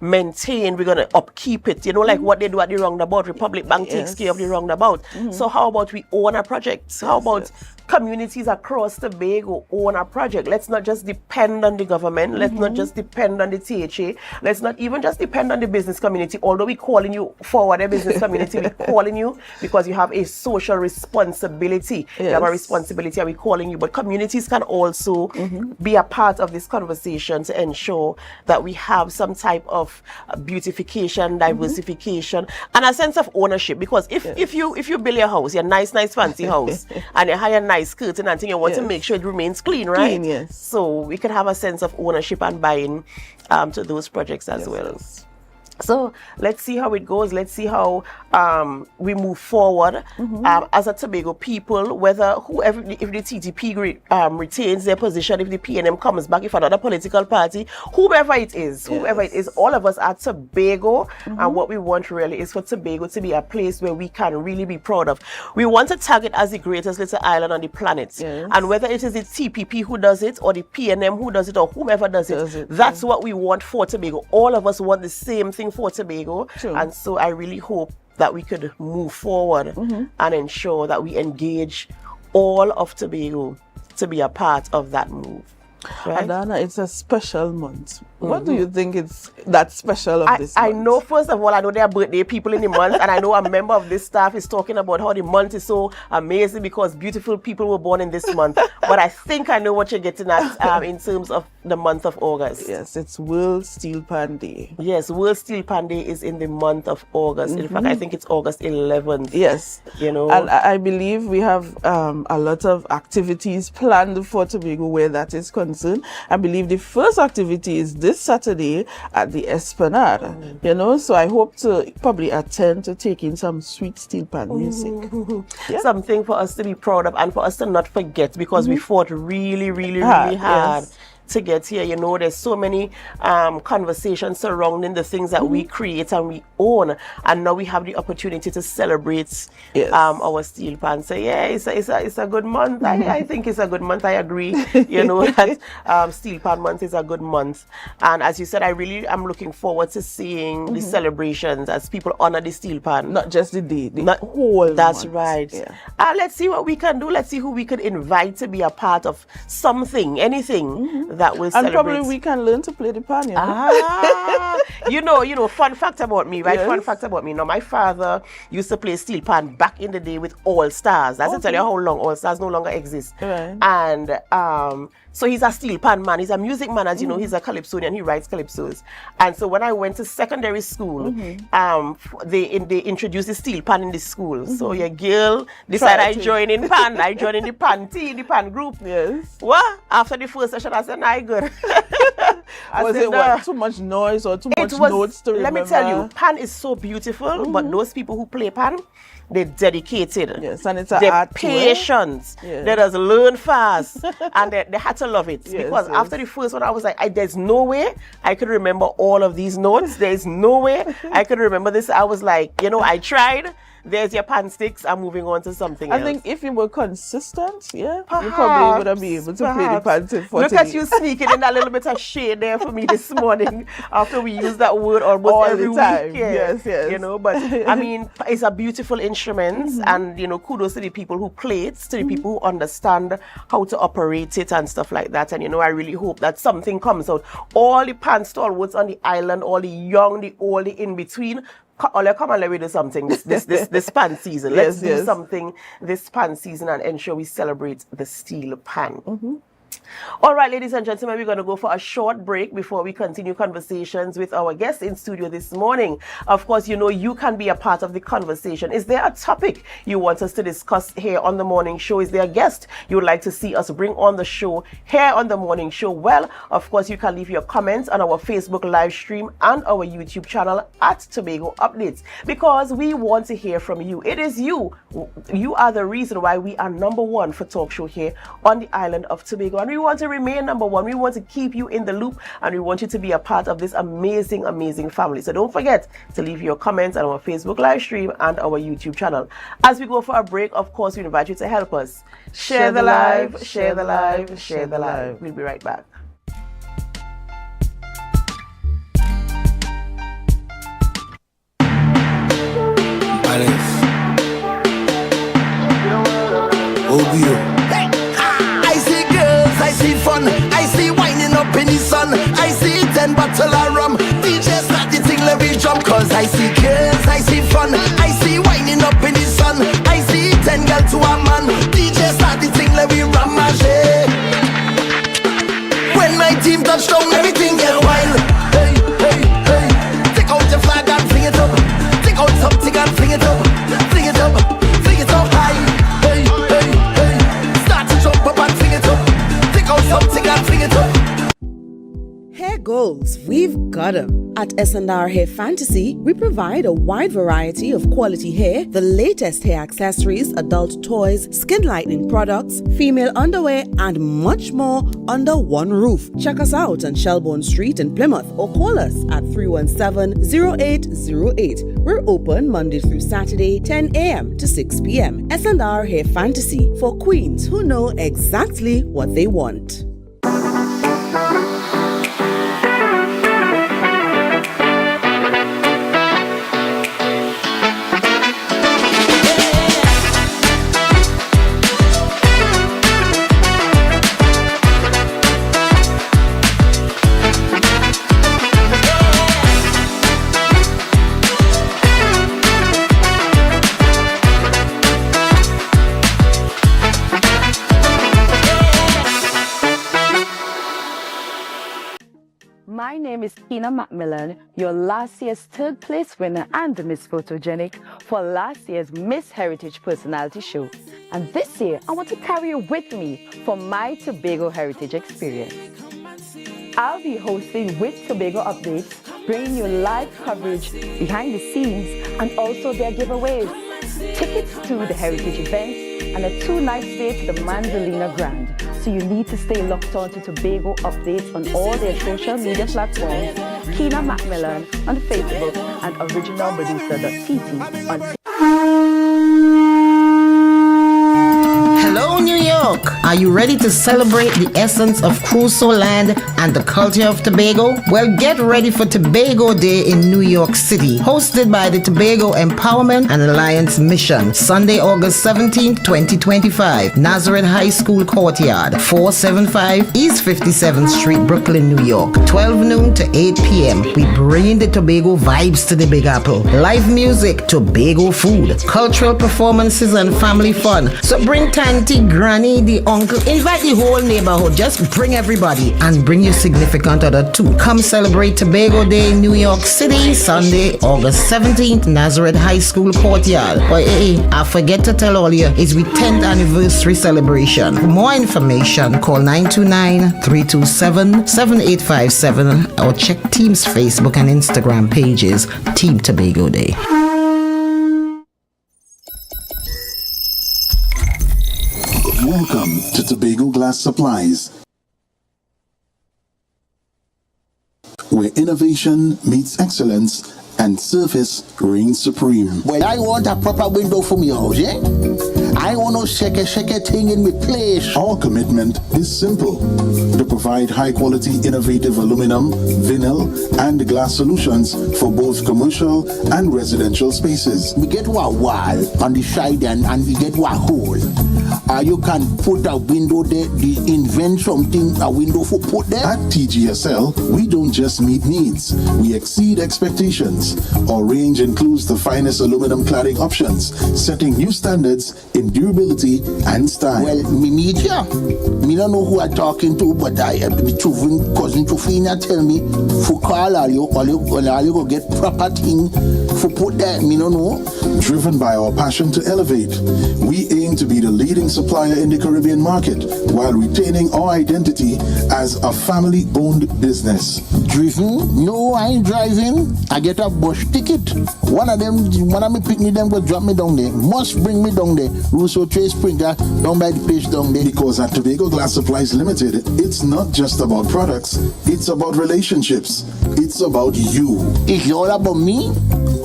maintained. We're going to upkeep it. You know, like what they do at the roundabout. Republic Bank takes care of the roundabout. So how about we own a project? How about communities across Tobago own a project? Let's not just depend on the government. Let's not just depend on the THA. Let's not even just depend on the business community. Although we're calling you forward, the business community, we're calling you because you have a social responsibility. You have a responsibility and we're calling you. But communities can also be a part of this conversation to ensure that we have some type of beautification, diversification, and a sense of ownership. Because if you build your house, your nice fancy house, and you hire nice curtain and thing, you want to make sure it remains clean, right? Clean, yes. So we can have a sense of ownership and buying to those projects as well. So let's see how it goes. Let's see how we move forward as a Tobago people, whether whoever, if the TTP retains their position, if the PNM comes back, if another political party, whoever it is, all of us are Tobago, and what we want really is for Tobago to be a place where we can really be proud of. We want to tag it as the greatest little island on the planet, and whether it is the TPP who does it, or the PNM who does it, or whomever does it, that's what we want for Tobago. All of us want the same thing for Tobago, and so I really hope that we could move forward and ensure that we engage all of Tobago to be a part of that move. Right? Adana, it's a special month. What do you think is that special of this month? I know, first of all, I know there are birthday people in the month, and I know a member of this staff is talking about how the month is so amazing because beautiful people were born in this month. But I think I know what you're getting at in terms of the month of August. Yes, it's World Steel Pan Day. Yes, World Steel Pan Day is in the month of August. In fact, I think it's August 11th. Yes. You know. And I believe we have a lot of activities planned for Tobago where that is concerned. I believe the first activity is this Saturday at the Esplanade. You know, so I hope to probably attend to take in some sweet steel pan music. Something for us to be proud of and for us to not forget, because we fought really hard to get here. You know, there's so many conversations surrounding the things that we create and we own, and now we have the opportunity to celebrate our steel pan. So yeah, it's a good month. I think it's a good month. I agree. You know that steel pan month is a good month, and as you said, I really am looking forward to seeing the celebrations as people honor the steel pan. Not just the day, the whole That's month. right. Let's see what we can do. Let's see who we could invite to be a part of something, anything that will celebrate. And probably we can learn to play the pan, you know. You know, fun fact about me, right? Fun fact about me. Now, my father used to play steel pan back in the day with All Stars. That's to tell you how long All Stars no longer exist. Right. And so he's a steel pan man. He's a music man, as you know. He's a calypsonian. He writes calypsos. And so when I went to secondary school, they introduced the steel pan in the school. So your girl decided I join in pan. I joined in the pan team, the pan group. Yes. What? After the first session, I said, "Nah, good." Was it what, too much noise or too much notes to remember? Let me tell you, pan is so beautiful, but those people who play pan, they're dedicated. Yes, and it's an they're art patient. Yes. They just learn fast, and they had to love it. Because after the first one, I was like, there's no way I could remember all of these notes. There's no way I could remember this. I was like, you know, I tried. There's your pan sticks. I'm moving on to something else. I think if you were consistent, you probably would have been able to play the pan stick for Look at you sneaking in a little bit of shade there for me this morning after we use that word almost all every the time. week. Yes. You know, but I mean, it's a beautiful instrument, and you know, kudos to the people who play it, to the people who understand how to operate it and stuff like that. And you know, I really hope that something comes out. All the pan stalwarts on the island, all the young, the old, the in between. Come on, let me do something this pan season. Let's do something this pan season and ensure we celebrate the steel pan. All right, ladies and gentlemen, we're going to go for a short break before we continue conversations with our guests in studio this morning. Of course, you know, you can be a part of the conversation. Is there a topic you want us to discuss here on the morning show? Is there a guest you would like to see us bring on the show here on the morning show? Well, of course, you can leave your comments on our Facebook live stream and our YouTube channel at Tobago Updates, because we want to hear from you. It is you. You are the reason why we are #1 for talk show here on the island of Tobago. And we want to remain number one. We want to keep you in the loop, and we want you to be a part of this amazing, amazing family. So don't forget to leave your comments on our Facebook live stream and our YouTube channel. As we go for a break, of course, we invite you to help us. Share the live, share the live, share the live. We'll be right back. I see girls, I see fun, I see winding up in the sun, I see 10 bottle of rum, DJ start the thing, let me jump. Cause I see girls, I see fun, I see winding up in the sun, I see 10 girls to a man, DJ start the thing, let me rum my shit. When my team touch down, everything get wild. Hey, hey, hey, take out your flag and fling it up, take out something and fling it up, fling it up, fling it up high. Hey, hey, hey, start to jump up and fling it up, take out something and fling it up. Hair goals, we've got 'em. At S&R Hair Fantasy, we provide a wide variety of quality hair, the latest hair accessories, adult toys, skin lightening products, female underwear, and much more under one roof. Check us out on Shelbourne Street in Plymouth or call us at 317-0808. We're open Monday through Saturday, 10 a.m. to 6 p.m. S&R Hair Fantasy for queens who know exactly what they want. My name is Kina Macmillan, your last year's third place winner and the Miss Photogenic for last year's Miss Heritage Personality Show. And this year, I want to carry you with me for my Tobago Heritage experience. I'll be hosting With Tobago Updates, bringing you live coverage behind the scenes and also their giveaways, tickets to the heritage events, and a 2-night stay to the Manzalina Grand. So you need to stay locked on to Tobago Updates on all their social media platforms, Kina Macmillan on Facebook and originalmedusa.tt on TikTok. Hello, New York! Are you ready to celebrate the essence of Crusoe land and the culture of Tobago? Well, get ready for Tobago Day in New York City, hosted by the Tobago Empowerment and Alliance Mission, Sunday, August 17, 2025, Nazareth High School Courtyard, 475 East 57th Street, Brooklyn, New York, 12 noon to 8 p.m. We bring the Tobago vibes to the Big Apple. Live music, Tobago food, cultural performances, and family fun. So bring Tanty, Granny, the uncle, invite the whole neighborhood. Just bring everybody and bring your significant other too. Come celebrate Tobago Day in New York City, Sunday, August 17th, Nazareth High School Courtyard. But hey, I forget to tell all you, it's we 10th anniversary celebration. For more information, call 929-327-7857 or check Team's Facebook and Instagram pages, Team Tobago Day. Welcome to Tobago Glass Supplies, where innovation meets excellence and service reigns supreme. Well, I want a proper window for me house, yeah? I want no shake thing in my place. Our commitment is simple: to provide high-quality, innovative aluminum, vinyl, and glass solutions for both commercial and residential spaces. We get one wall on the side and we get one hole. You can put a window there, invent something, a window for put there. At TGSL, we don't just meet needs, we exceed expectations. Our range includes the finest aluminum cladding options, setting new standards in durability and style. Well, me meet ya. Me don't know who I'm talking to, but I the cousin Tofina tell me for call all you go get proper thing for put that, me no know. Driven by our passion to elevate, we aim to be the leading supplier in the Caribbean market while retaining our identity as a family-owned business. Driven? No, I ain't driving. I get a bus ticket. One of me pick me them go drop me down there. Must bring me down there. Russo Trade Springer down by the place down there. Because at Tobago Glass Supplies Limited, it's not just about products, it's about relationships. It's about you. It's all about me?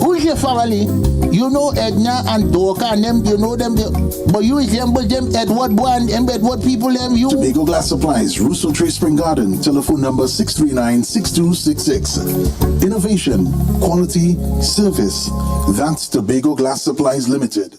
Who's your family? You know Edna and Dorka and them, you know them, but you resemble them Edward boy and them Edward people them you. Tobago Glass Supplies, Russo Trade Spring Garden, telephone number 639-6266. Innovation, quality, service. That's Tobago Glass Supplies Limited.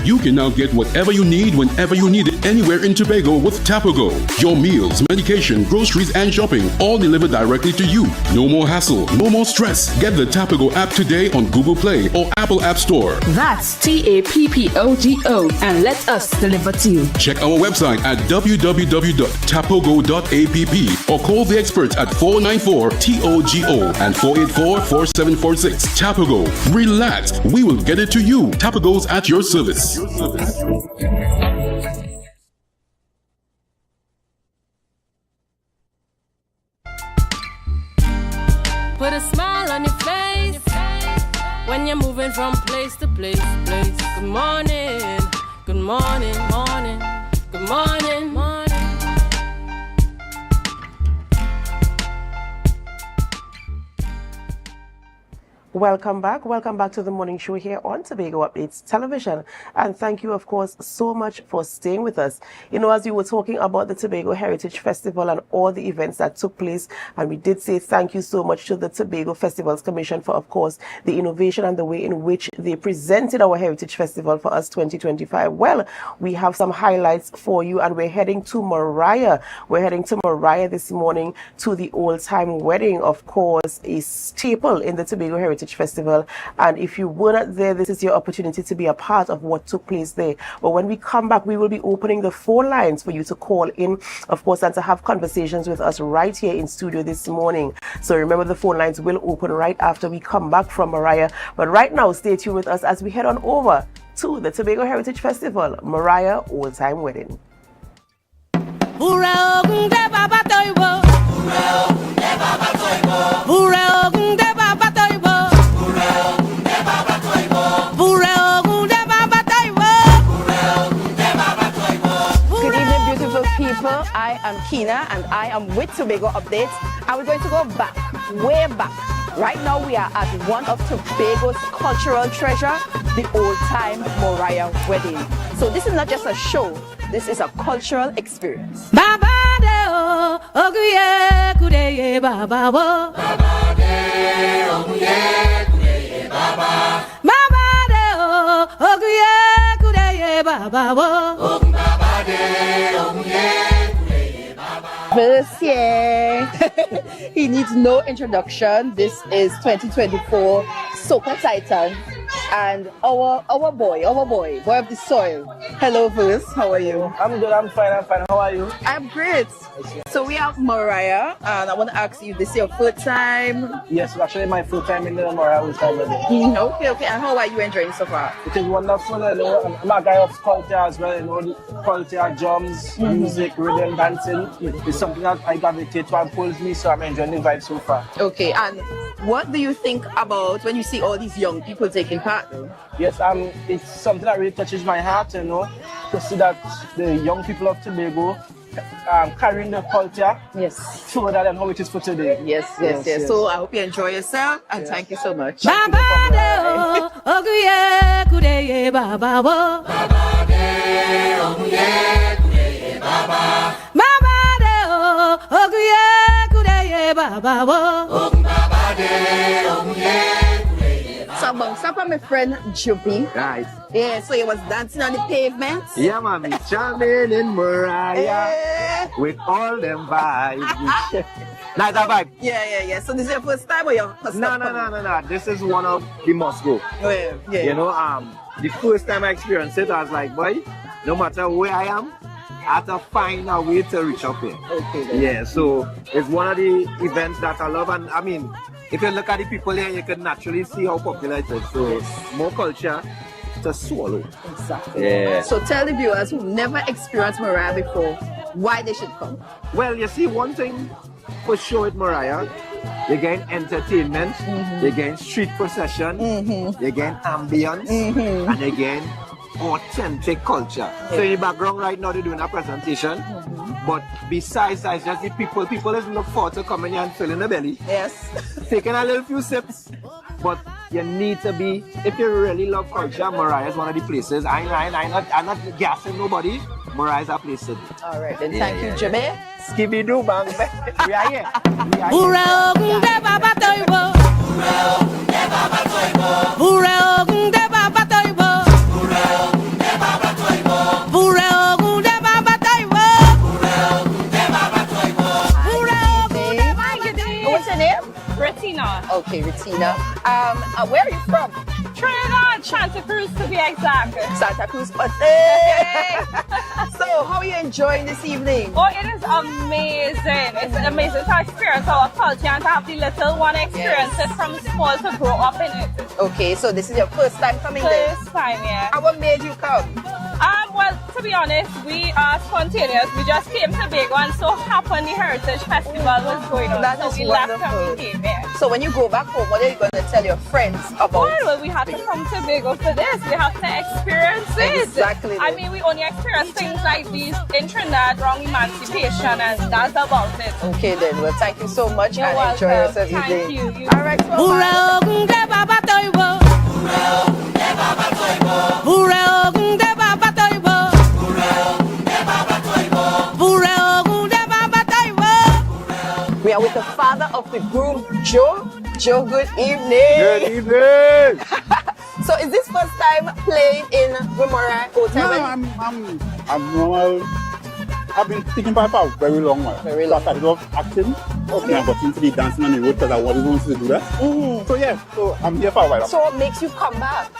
You can now get whatever you need whenever you need it anywhere in Tobago with Tapago. Your meals, medication, groceries, and shopping all delivered directly to you. No more hassle, no more stress. Get the Tapago app today on Google Play or Apple App Store. That's TAPPOGO and let us deliver to you. Check our website at www.tapogo.app or call the experts at 494-TOGO and 484-4746. Tapago. Relax. We will get it to you. Tapago's at your service. Put a smile on your face when you're moving from place to place. Good morning, good morning, morning, good morning, morning. Welcome back to the morning show here on Tobago Updates Television, and thank you of course so much for staying with us. You know, as we were talking about the Tobago Heritage Festival and all the events that took place, and we did say thank you so much to the Tobago Festivals Commission for of course the innovation and the way in which they presented our Heritage Festival for us 2025. Well, we have some highlights for you, and we're heading to Moriah. We're heading to Moriah this morning to the old time wedding, of course a staple in the Tobago Heritage Heritage Festival. And if you were not there, this is your opportunity to be a part of what took place there. But when we come back, we will be opening the phone lines for you to call in, of course, and to have conversations with us right here in studio this morning. So remember, the phone lines will open right after we come back from Moriah. But right now, stay tuned with us as we head on over to the Tobago Heritage Festival, Moriah Old Time Wedding. I am Kina and I am with Tobago Updates, and we're going to go back, way back. Right now we are at one of Tobago's cultural treasure, the old-time Moriah Wedding. So this is not just a show, this is a cultural experience. Baba de oguye kudeye baba wo. Baba de oguye kudeye baba. Baba de oguye kudeye baba wo. Baba de oguye. First year, he needs no introduction. This is 2024 Soca Titan and our boy of the soil. Hello, Verse. How are you? I'm good. I'm fine. How are you? I'm great. So we have Moriah, and I want to ask you, this is your first time? Yes, it's actually my first time in the Moriah Old Time Wedding. Okay. And how are you enjoying so far? It is wonderful. You know, I'm a guy of culture as well. You know, the culture, drums, music, rhythm, dancing. It's something that I gravitate to and pulls me, so I'm enjoying the vibe so far. Okay, and what do you think about when you see all these young people taking part? Yes, it's something that really touches my heart, you know, to see that the young people of Tobago carrying the culture further than how it is for today. Yes. So I hope you enjoy yourself, and thank you so much. Baba de oguye kudeye baba wo. Baba de oguye kudeye baba. Baba de oguye kudeye baba wo. Baba de oguye. So amongst my friend Juby. Right. Yeah, so he was dancing on the pavement. Yeah, mommy. Charming in Moriah with all them vibes. Nice vibe. Yeah. So this is your first time or your first time? No. This is one of the must go. Yeah. You know, the first time I experienced it, I was like, boy, no matter where I am, I have to find a way to reach up here. Okay. Then. Yeah, so it's one of the events that I love, and I mean, if you look at the people here, you can naturally see how popular it is. So more culture to swallow. Exactly. Yeah. So tell the viewers who never experienced Moriah before why they should come. Well, you see, one thing for sure with Moriah, you're getting entertainment, you're getting street procession, you're getting ambience, and you're getting authentic culture. So in the background right now, they're doing a presentation. But besides that, it's just the people is look forward to coming here and filling the belly. Yes. Taking a little few sips. But you need to be, if you really love culture, Moriah is one of the places. I'm not gassing nobody. Moriah is a place to be. All right, then thank you, Jimmy. Skibby-doo, bang. We are here. What's your name? Retina. Okay, Retina. Where are you from? Trinidad, Santa Cruz to be exact. Santa Cruz, but hey! So, how are you enjoying this evening? Oh, it is amazing. It's amazing to experience our culture and to have the little one experience it from small to grow up in it. Okay, so this is your first time coming there? First time, yeah. And what made you come? Well, to be honest, we are spontaneous. We just came to Tobago and so happened the Heritage Festival was going on. That so is we wonderful. left and we came here. So when you go back home, what are you going to tell your friends about? Well, we have to come to Tobago for this. We have to experience it. Exactly. I mean, we only experience things like these in Trinidad around emancipation, and that's about it. Okay then, well thank you so much. You're and welcome. enjoy yourself Thank evening. you. All right, we are with the father of the groom, Joe. Joe, good evening. Good evening. So is this first time playing in Moriah Old Time? No, I'm normal I've been teaching for a very long while. Very long. So I started off acting. Okay. And I got into the dancing on the road because I wanted to do that. So yeah, so I'm here for a while. So what makes you come back?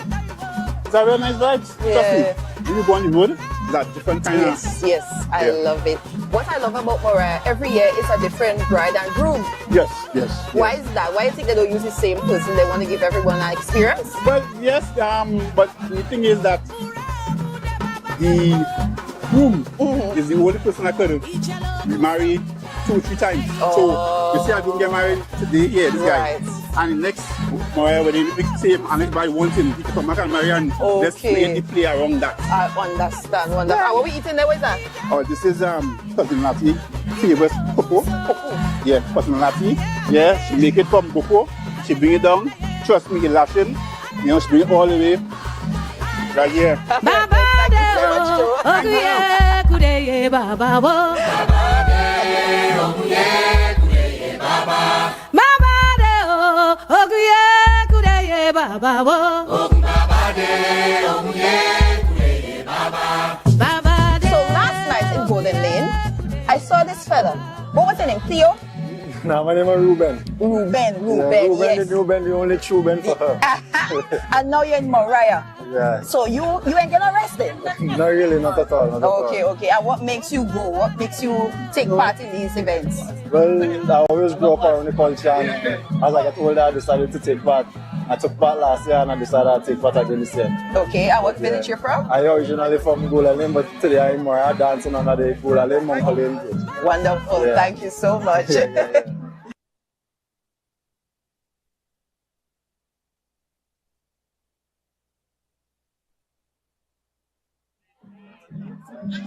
It's a very nice vibe. Yeah. Trust me. When you go on the road, it's a different kind of... Yes, I love it. What I love about Moriah, every year is a different bride and groom. Yes. Why is that? Why do you think they don't use the same person? They want to give everyone an experience? Well, yes, but the thing is that the groom is the only person that could be married 2-3 times. So you see, I don't get married today, this guy. And the next Moriah wedding, we same, and everybody wants him to come back and marry and let's play around that. I understand. Wonderful. And what we eating there? What is that? Oh, this is cousin Lati favorite cocoa. Yeah, cousin Lati. Yeah, she make it from cocoa. She bring it down. Trust me, lashing. You know, she bring it all the way. Right here. Thank you so much, Joe. So last night in Golden Lane, I saw this fella. What was his name? Theo? No, my name is Ruben. Ruben, yes. Ruben, the only true Ben for her. And now you're in Moriah. Yeah. So you ain't getting arrested? Not really, not at all. Okay. And what makes you go? What makes you take part in these events? Well, I always grew up around the culture, and as I got older, I decided to take part. I took part last year and I decided to take part again this year. Okay, and what village you're from? I originally from Golden Lane, but today I'm in Moriah dancing under the Golden Lane, Monk Lane. Wonderful, thank you so much.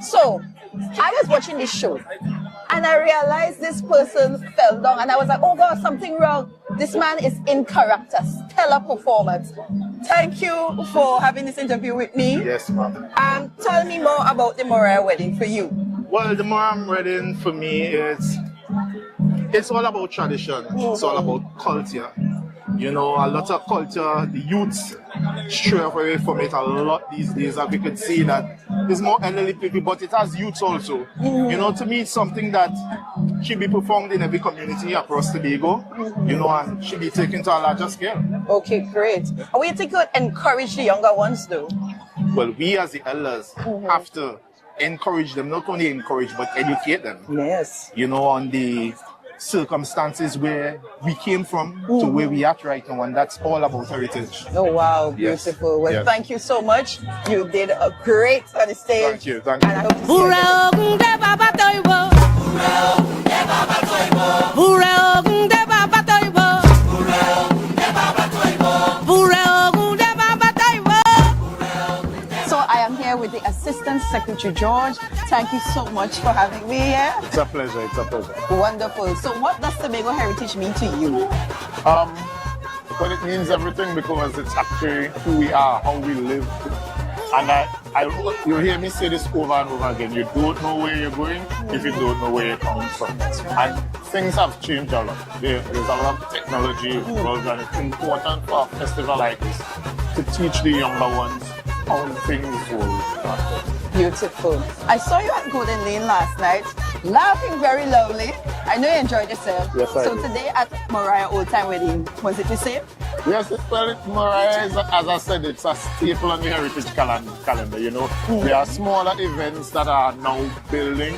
So, I was watching this show and I realized this person fell down and I was like, oh God, something wrong. This man is in character, stellar performance. Thank you for having this interview with me. Yes, ma'am. Tell me more about the Moriah wedding for you. Well, the Moriah wedding for me is, it's all about tradition. It's all about culture. You know, a lot of culture, the youths stray away from it a lot these days, and we could see that there's more elderly people, but it has youths also. You know, to me, it's something that should be performed in every community across Tobago, you know, and should be taken to a larger scale. Okay, great. And what do you think could encourage the younger ones, though? Well, we as the elders have to encourage them, not only encourage, but educate them. Yes. You know, on the circumstances where we came from to where we are right now, and that's all about heritage. Oh wow, beautiful. Yes. Well, thank you so much. You did a great on the stage. Thank you, thank you. And I hope to see you again. So I am here with the Assistant Secretary George. Thank you so much for having me here. It's a pleasure, it's a pleasure. Wonderful. So what does Tobago Heritage mean to you? Well, it means everything because it's actually who we are, how we live. And you hear me say this over and over again. You don't know where you're going if you don't know where you're coming from. And things have changed a lot. There's a lot of technology involved, and it's important for a festival like this to teach the younger ones how things work. Beautiful. I saw you at Golden Lane last night, laughing very loudly. I know you enjoyed yourself. Yes, I So did. today at Moriah Old Time Wedding, was it the same? Yes, well, Moriah is, as I said, it's a staple on the heritage calendar, you know. There are smaller events that are now building,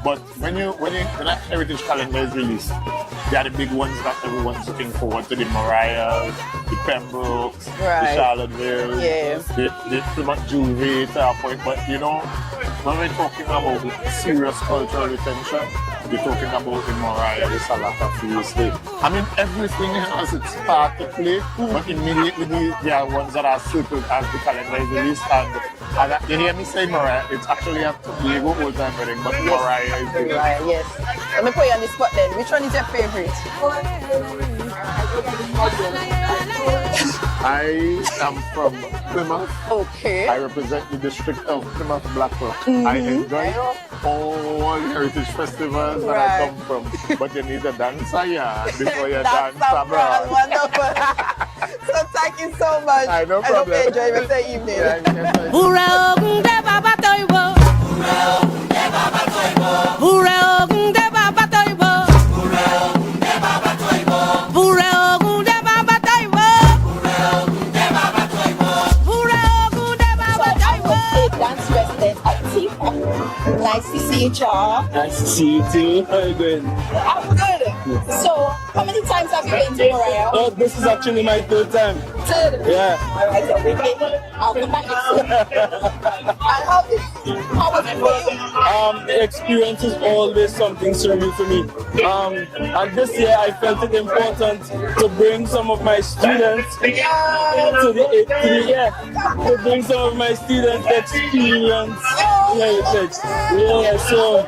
but when a heritage calendar is released, they are the big ones that everyone's looking forward to, the Moriah, the Pembrokes, the Charlotteville, the Plymouth Juve to a point. But you know, when we're talking about serious cultural retention, we're talking about the Moriah, the Salata Feast. I mean, everything has its part to play, but immediately there are ones that are circled as the calendar is released. And you hear me say Moriah, it's actually a Tobago Old Time Wedding, but Moriah is the Moriah, yes. Let me put you on the spot then. Which one is your favorite? I am from Plymouth. Okay. I represent the district of Plymouth Blackpool. I enjoy all heritage festivals that I come from. But you need a dancer, yeah, before you dance abroad. Wonderful. So thank you so much. No problem. I hope you enjoy the evening. Yes, Nice to see you, Charles. Nice to see you too. How are you doing? I'm good. So, how many times have you been to Moriah? Oh, this is actually my third time. Third? Yeah. Alright, okay. I'll come back next year. And how was it for you? The experience is always something surreal for me. And this year I felt it important to bring some of my students to bring some of my students to experience heritage. Yeah, so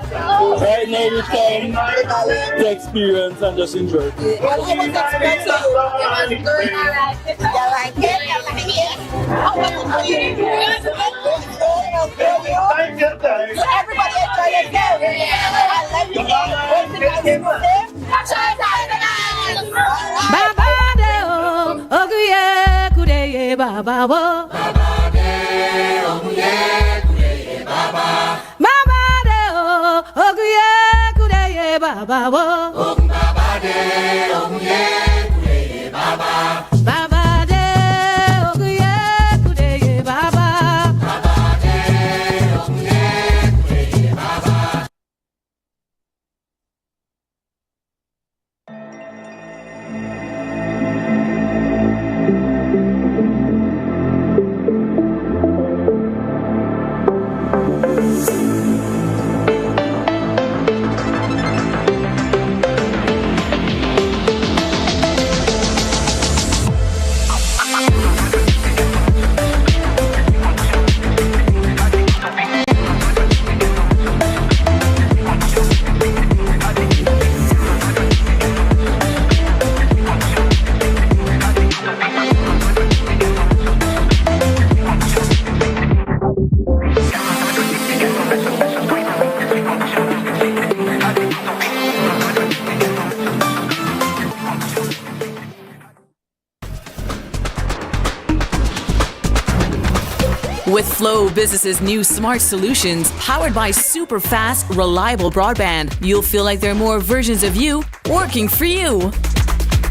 right now we come to experience and just enjoy. Well, I was expecting you. It was good. You like it? You like it? How was it for you? So everybody enjoy yourself. And let me know what's the best for them. Baba de oguye kude baba wo. Baba de oguye kude baba. Baba de oguye kude baba wo. Baba de oguye kude baba. Baba de oguye kude baba. Baba de oguye kude baba. With Flow Business's new smart solutions, powered by super fast, reliable broadband, you'll feel like there are more versions of you working for you.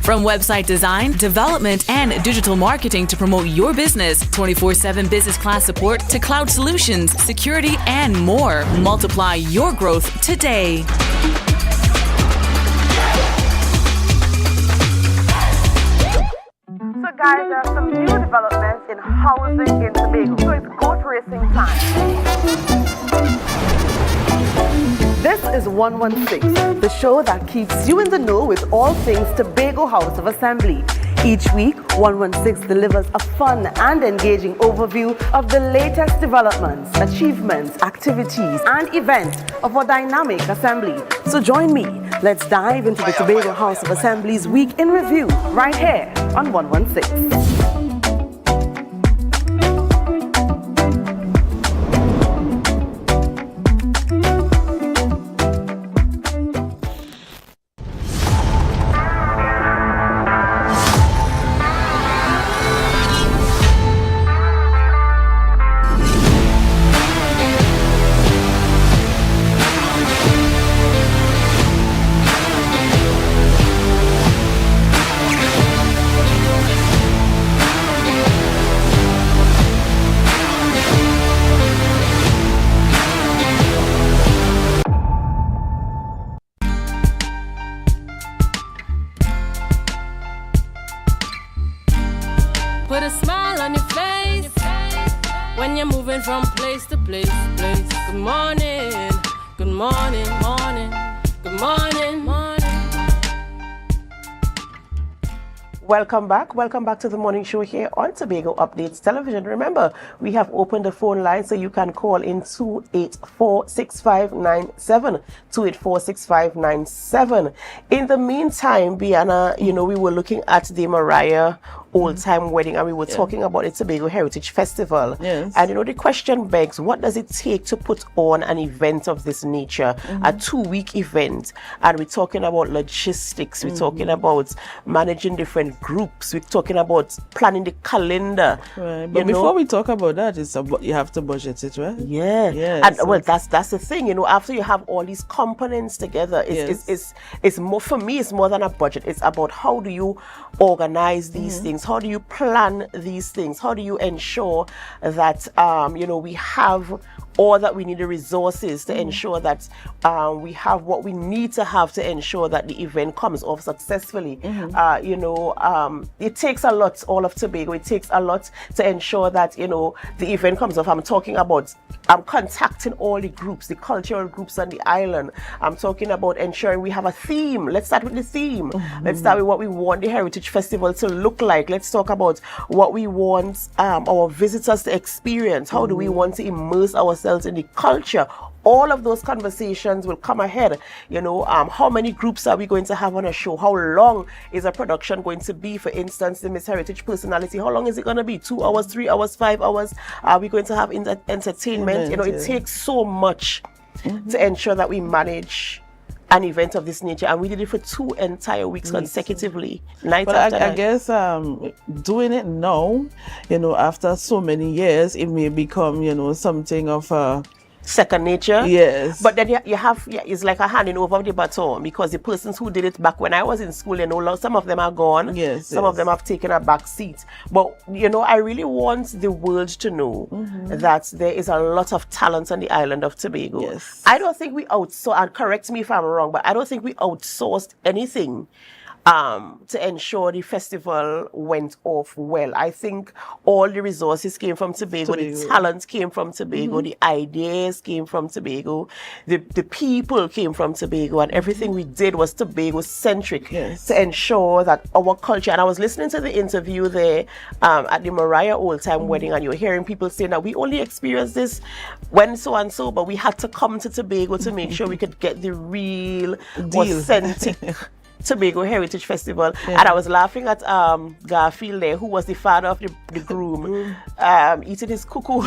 From website design, development, and digital marketing to promote your business, 24/7 business class support to cloud solutions, security, and more. Multiply your growth today. So guys, there are some new developments in housing in Tobago. So it's goat racing time. This is 116, the show that keeps you in the know with all things Tobago House of Assembly. Each week, 116 delivers a fun and engaging overview of the latest developments, achievements, activities, and events of our dynamic assembly. So join me. Let's dive into the Tobago House of Assembly's Week in Review right here on 116. Put a smile on your face when you're moving from place to place. Good morning, good morning, morning, good morning, morning. Welcome back to the morning show here on Tobago Updates Television. Remember, we have opened the phone line so you can call in 284-6597, 284-6597. In the meantime, Biana, we were looking at the Moriah old-time wedding, and we were talking about the Tobago Heritage Festival. Yes. And the question begs, what does it take to put on an event of this nature, a 2-week event? And we're talking about logistics, we're talking about managing different groups, we're talking about planning the calendar. Right. But before we talk about that, it's about, you have to budget it, right? Yeah. And well, that's the thing, after you have all these components together, it's more, for me, it's more than a budget. It's about how do you organize these things? How do you plan these things? How do you ensure that we have or that we need the resources to ensure that we have what we need to have to ensure that the event comes off successfully. It takes a lot, all of Tobago. It takes a lot to ensure that, the event comes off. I'm talking about contacting all the groups, the cultural groups on the island. I'm talking about ensuring we have a theme. Let's start with the theme. Let's start with what we want the Heritage Festival to look like. Let's talk about what we want our visitors to experience. How do we want to immerse ourselves in the culture? All of those conversations will come ahead. How many groups are we going to have on a show? How long is a production going to be? For instance, the Miss Heritage Personality, how long is it going to be? 2 hours, 3 hours, 5 hours? Are we going to have entertainment? It takes so much to ensure that we manage an event of this nature, and we did it for 2 entire weeks consecutively, night after night. I guess doing it now, after so many years, it may become, something of a second nature. Yes. But then you have, it's like a handing over of the baton, because the persons who did it back when I was in school, some of them are gone. Yes. Some of them have taken a back seat. But, I really want the world to know that there is a lot of talent on the island of Tobago. Yes. I don't think we outsourced, and correct me if I'm wrong, but I don't think we outsourced anything to ensure the festival went off well. I think all the resources came from Tobago. The talent came from Tobago, the ideas came from Tobago, the people came from Tobago, and everything we did was Tobago-centric to ensure that our culture. And I was listening to the interview there at the Moriah old-time wedding, and you're hearing people saying that we only experienced this when so-and-so, but we had to come to Tobago to make sure we could get the real, authentic Tobago Heritage Festival. And I was laughing at Garfield there, who was the father of the groom, eating his cuckoo.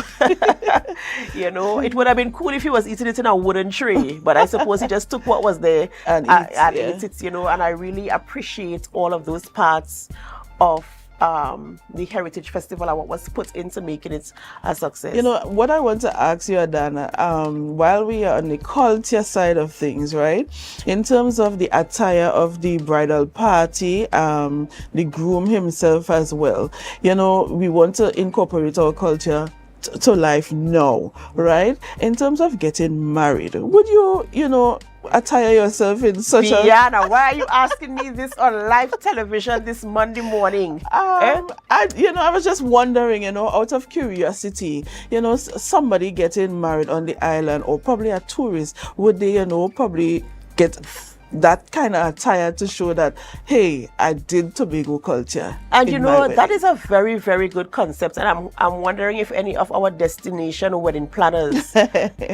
It would have been cool if he was eating it in a wooden tray, but I suppose he just took what was there and ate it, and I really appreciate all of those parts of the Heritage Festival and what was put into making it a success. What I want to ask you, Adana, while we are on the culture side of things, right? In terms of the attire of the bridal party, the groom himself as well, we want to incorporate our culture to life now, right? In terms of getting married, would you, attire yourself in such Diana, why are you asking me this on live television this Monday morning? I was just wondering, out of curiosity, somebody getting married on the island, or probably a tourist, would they, probably get that kind of attire to show that, hey, I did Tobago culture. And that is a very, very good concept. And I'm wondering if any of our destination wedding planners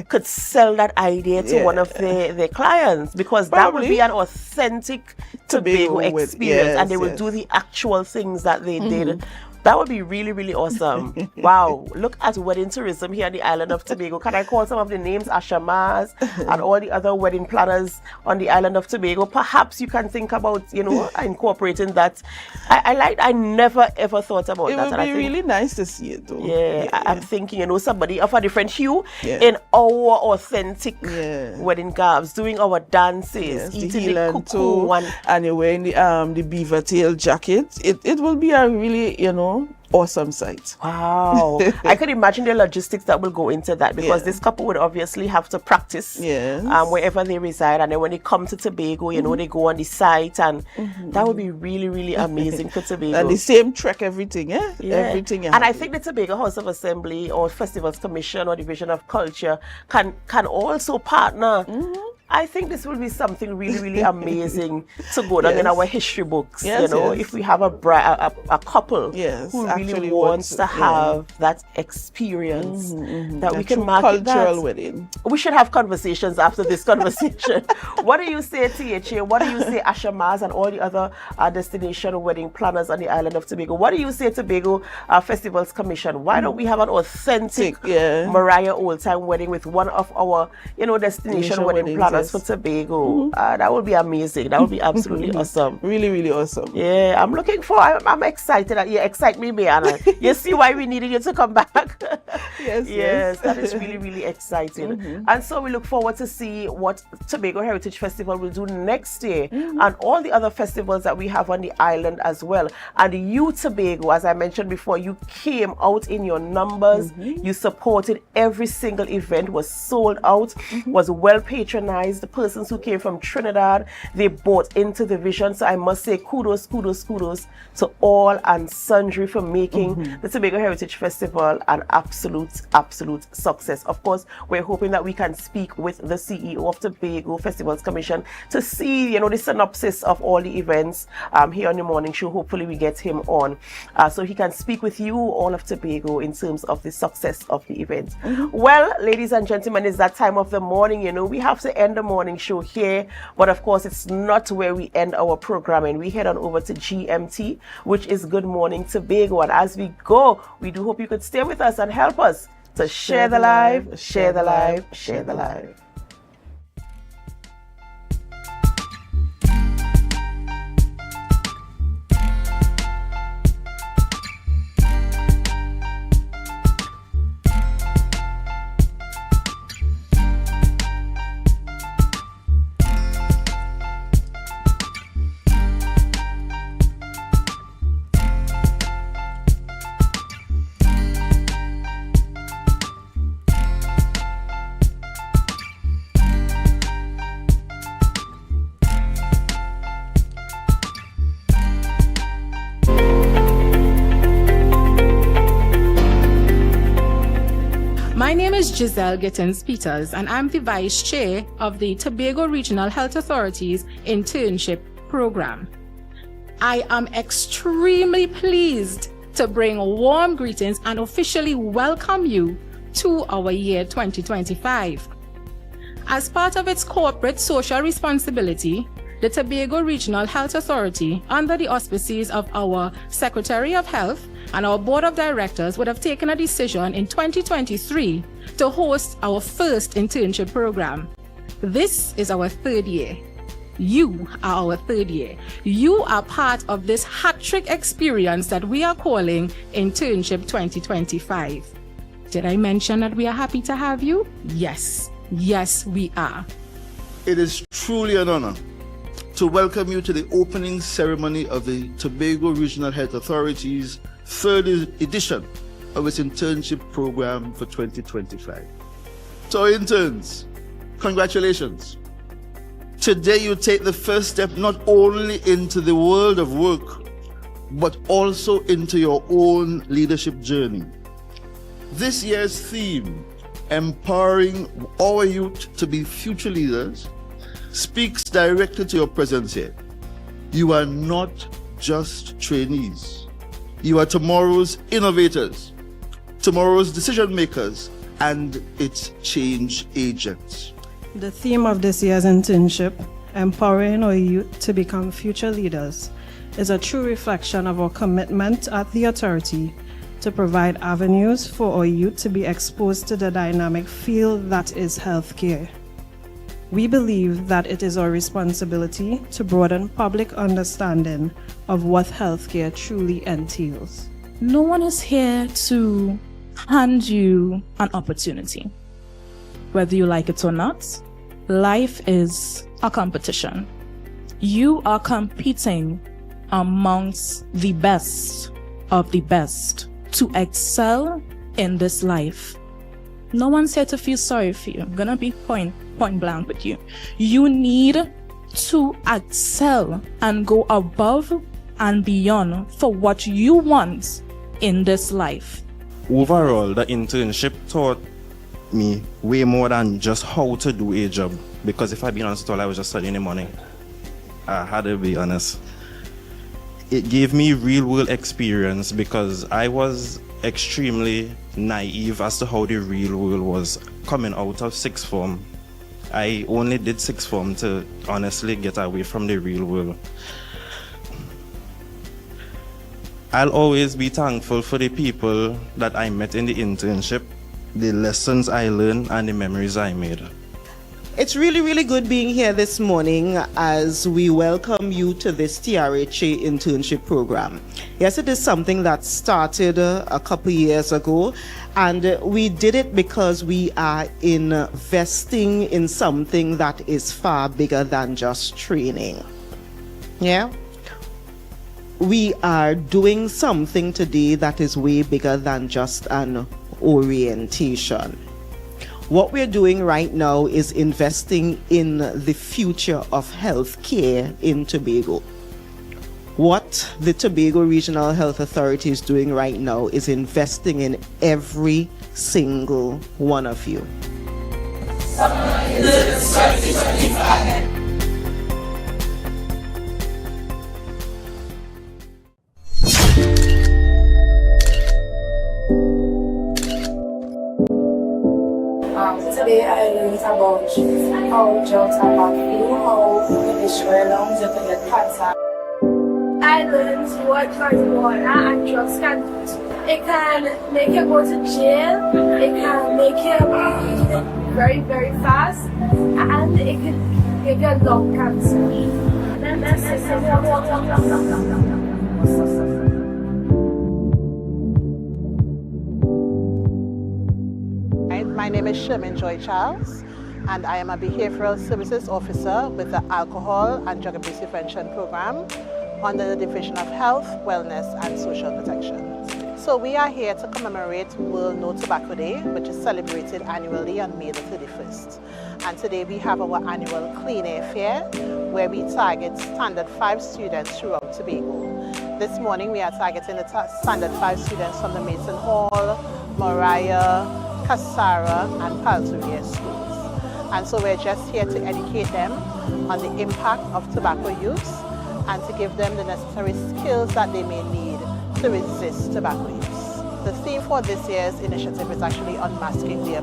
could sell that idea to one of their clients, because that would be an authentic Tobago experience, and they will do the actual things that they did. That would be really, really awesome. Wow. Look at wedding tourism here on the island of Tobago. Can I call some of the names? Ashamaz and all the other wedding planners on the island of Tobago. Perhaps you can think about, incorporating that. I never ever thought about that. It would be really nice to see it though. Yeah. I'm thinking, somebody of a different hue in our authentic wedding garbs, doing our dances, eating the cuckoo. And you're wearing the beaver tail jacket. It will be a really, awesome sight. Wow. I could imagine the logistics that will go into that, because this couple would obviously have to practice wherever they reside, and then when they come to Tobago, they go on the site, and that would be really, really amazing for Tobago. And the same trek, everything, everything. And I think the Tobago House of Assembly or Festivals Commission or Division of Culture can also partner. I think this will be something really, really amazing to go down in our history books. If we have a couple who really wants to have that experience, that we can market cultural wedding. We should have conversations after this conversation. What do you say, THA? What do you say, Ashamaz and all the other destination wedding planners on the island of Tobago? What do you say, Tobago Festivals Commission? Why don't we have an authentic Moriah old-time wedding with one of our, destination wedding planners just for Tobago. That would be amazing. That would be absolutely awesome. Really, really awesome. Yeah, I'm looking for. I'm excited. You excite me, Anna. You see why we needed you to come back. Yes, that is really, really exciting. And so we look forward to see what Tobago Heritage Festival will do next year, and all the other festivals that we have on the island as well. And you, Tobago, as I mentioned before, you came out in your numbers. You supported every single event, was sold out, was well patronized. The persons who came from Trinidad, they bought into the vision. So I must say kudos to all and sundry for making the Tobago Heritage Festival an absolute success. Of course, we're hoping that we can speak with the CEO of Tobago Festivals Commission to see, the synopsis of all the events here on the morning show. Hopefully we get him on so he can speak with you, all of Tobago, in terms of the success of the event. Well, ladies and gentlemen, it's that time of the morning. We have to end the morning show here, but of course it's not where we end our programming. We head on over to GMT, which is Good Morning Tobago, and as we go, we do hope you could stay with us and help us to share the live, share the live, share the live. Giselle Gittins-Peters, and I'm the Vice Chair of the Tobago Regional Health Authority's Internship Program. I am extremely pleased to bring warm greetings and officially welcome you to our year 2025. As part of its corporate social responsibility, the Tobago Regional Health Authority, under the auspices of our Secretary of Health and our Board of Directors, would have taken a decision in 2023 to host our first internship program. This is our third year. You are our third year. You are part of this hat-trick experience that we are calling Internship 2025. Did I mention that we are happy to have you? Yes, we are. It is truly an honor to welcome you to the opening ceremony of the Tobago Regional Health Authority's third edition of its internship program for 2025. So interns, congratulations. Today you take the first step not only into the world of work, but also into your own leadership journey. This year's theme, Empowering Our Youth to Be Future Leaders, speaks directly to your presence here. You are not just trainees. You are tomorrow's innovators, tomorrow's decision makers, and its change agents. The theme of this year's internship, Empowering Our Youth to Become Future Leaders, is a true reflection of our commitment at the authority to provide avenues for our youth to be exposed to the dynamic field that is healthcare. We believe that it is our responsibility to broaden public understanding of what healthcare truly entails. No one is here to hand you an opportunity. Whether you like it or not, life is a competition. You are competing amongst the best of the best to excel in this life. No one's here to feel sorry for you. I'm gonna be point blank with you. You need to excel and go above and beyond for what you want in this life. Overall, the internship taught me way more than just how to do a job, because if I be honest, all I was just studying in the morning. I had to be honest. It gave me real world experience because I was extremely naive as to how the real world was coming out of sixth form. I only did sixth form to honestly get away from the real world. I'll always be thankful for the people that I met in the internship, the lessons I learned, and the memories I made. It's really, really good being here this morning as we welcome you to this TRHA internship program. Yes, it is something that started a couple years ago, and we did it because we are investing in something that is far bigger than just training. Yeah? We are doing something today that is way bigger than just an orientation. What we're doing right now is investing in the future of healthcare in Tobago. What the Tobago Regional Health Authority is doing right now is investing in every single one of you. Today I learned about how jobs are back in, how the destroy lungs, you can get cancer. I learned what marijuana and drugs can do. It can make you go to jail, it can make you bleed very, very fast, and it can give you lung cancer. My name is Sherman Joy Charles, and I am a Behavioral Services Officer with the Alcohol and Drug Abuse Prevention Program under the Division of Health, Wellness and Social Protection. So we are here to commemorate World No Tobacco Day, which is celebrated annually on May the 31st. And today we have our annual Clean Air Fair, where we target Standard 5 students throughout Tobago. This morning we are targeting the Standard 5 students from the Mason Hall, Moriah, Kasara and Palturier schools. And so we're just here to educate them on the impact of tobacco use and to give them the necessary skills that they may need to resist tobacco use. The theme for this year's initiative is actually unmasking the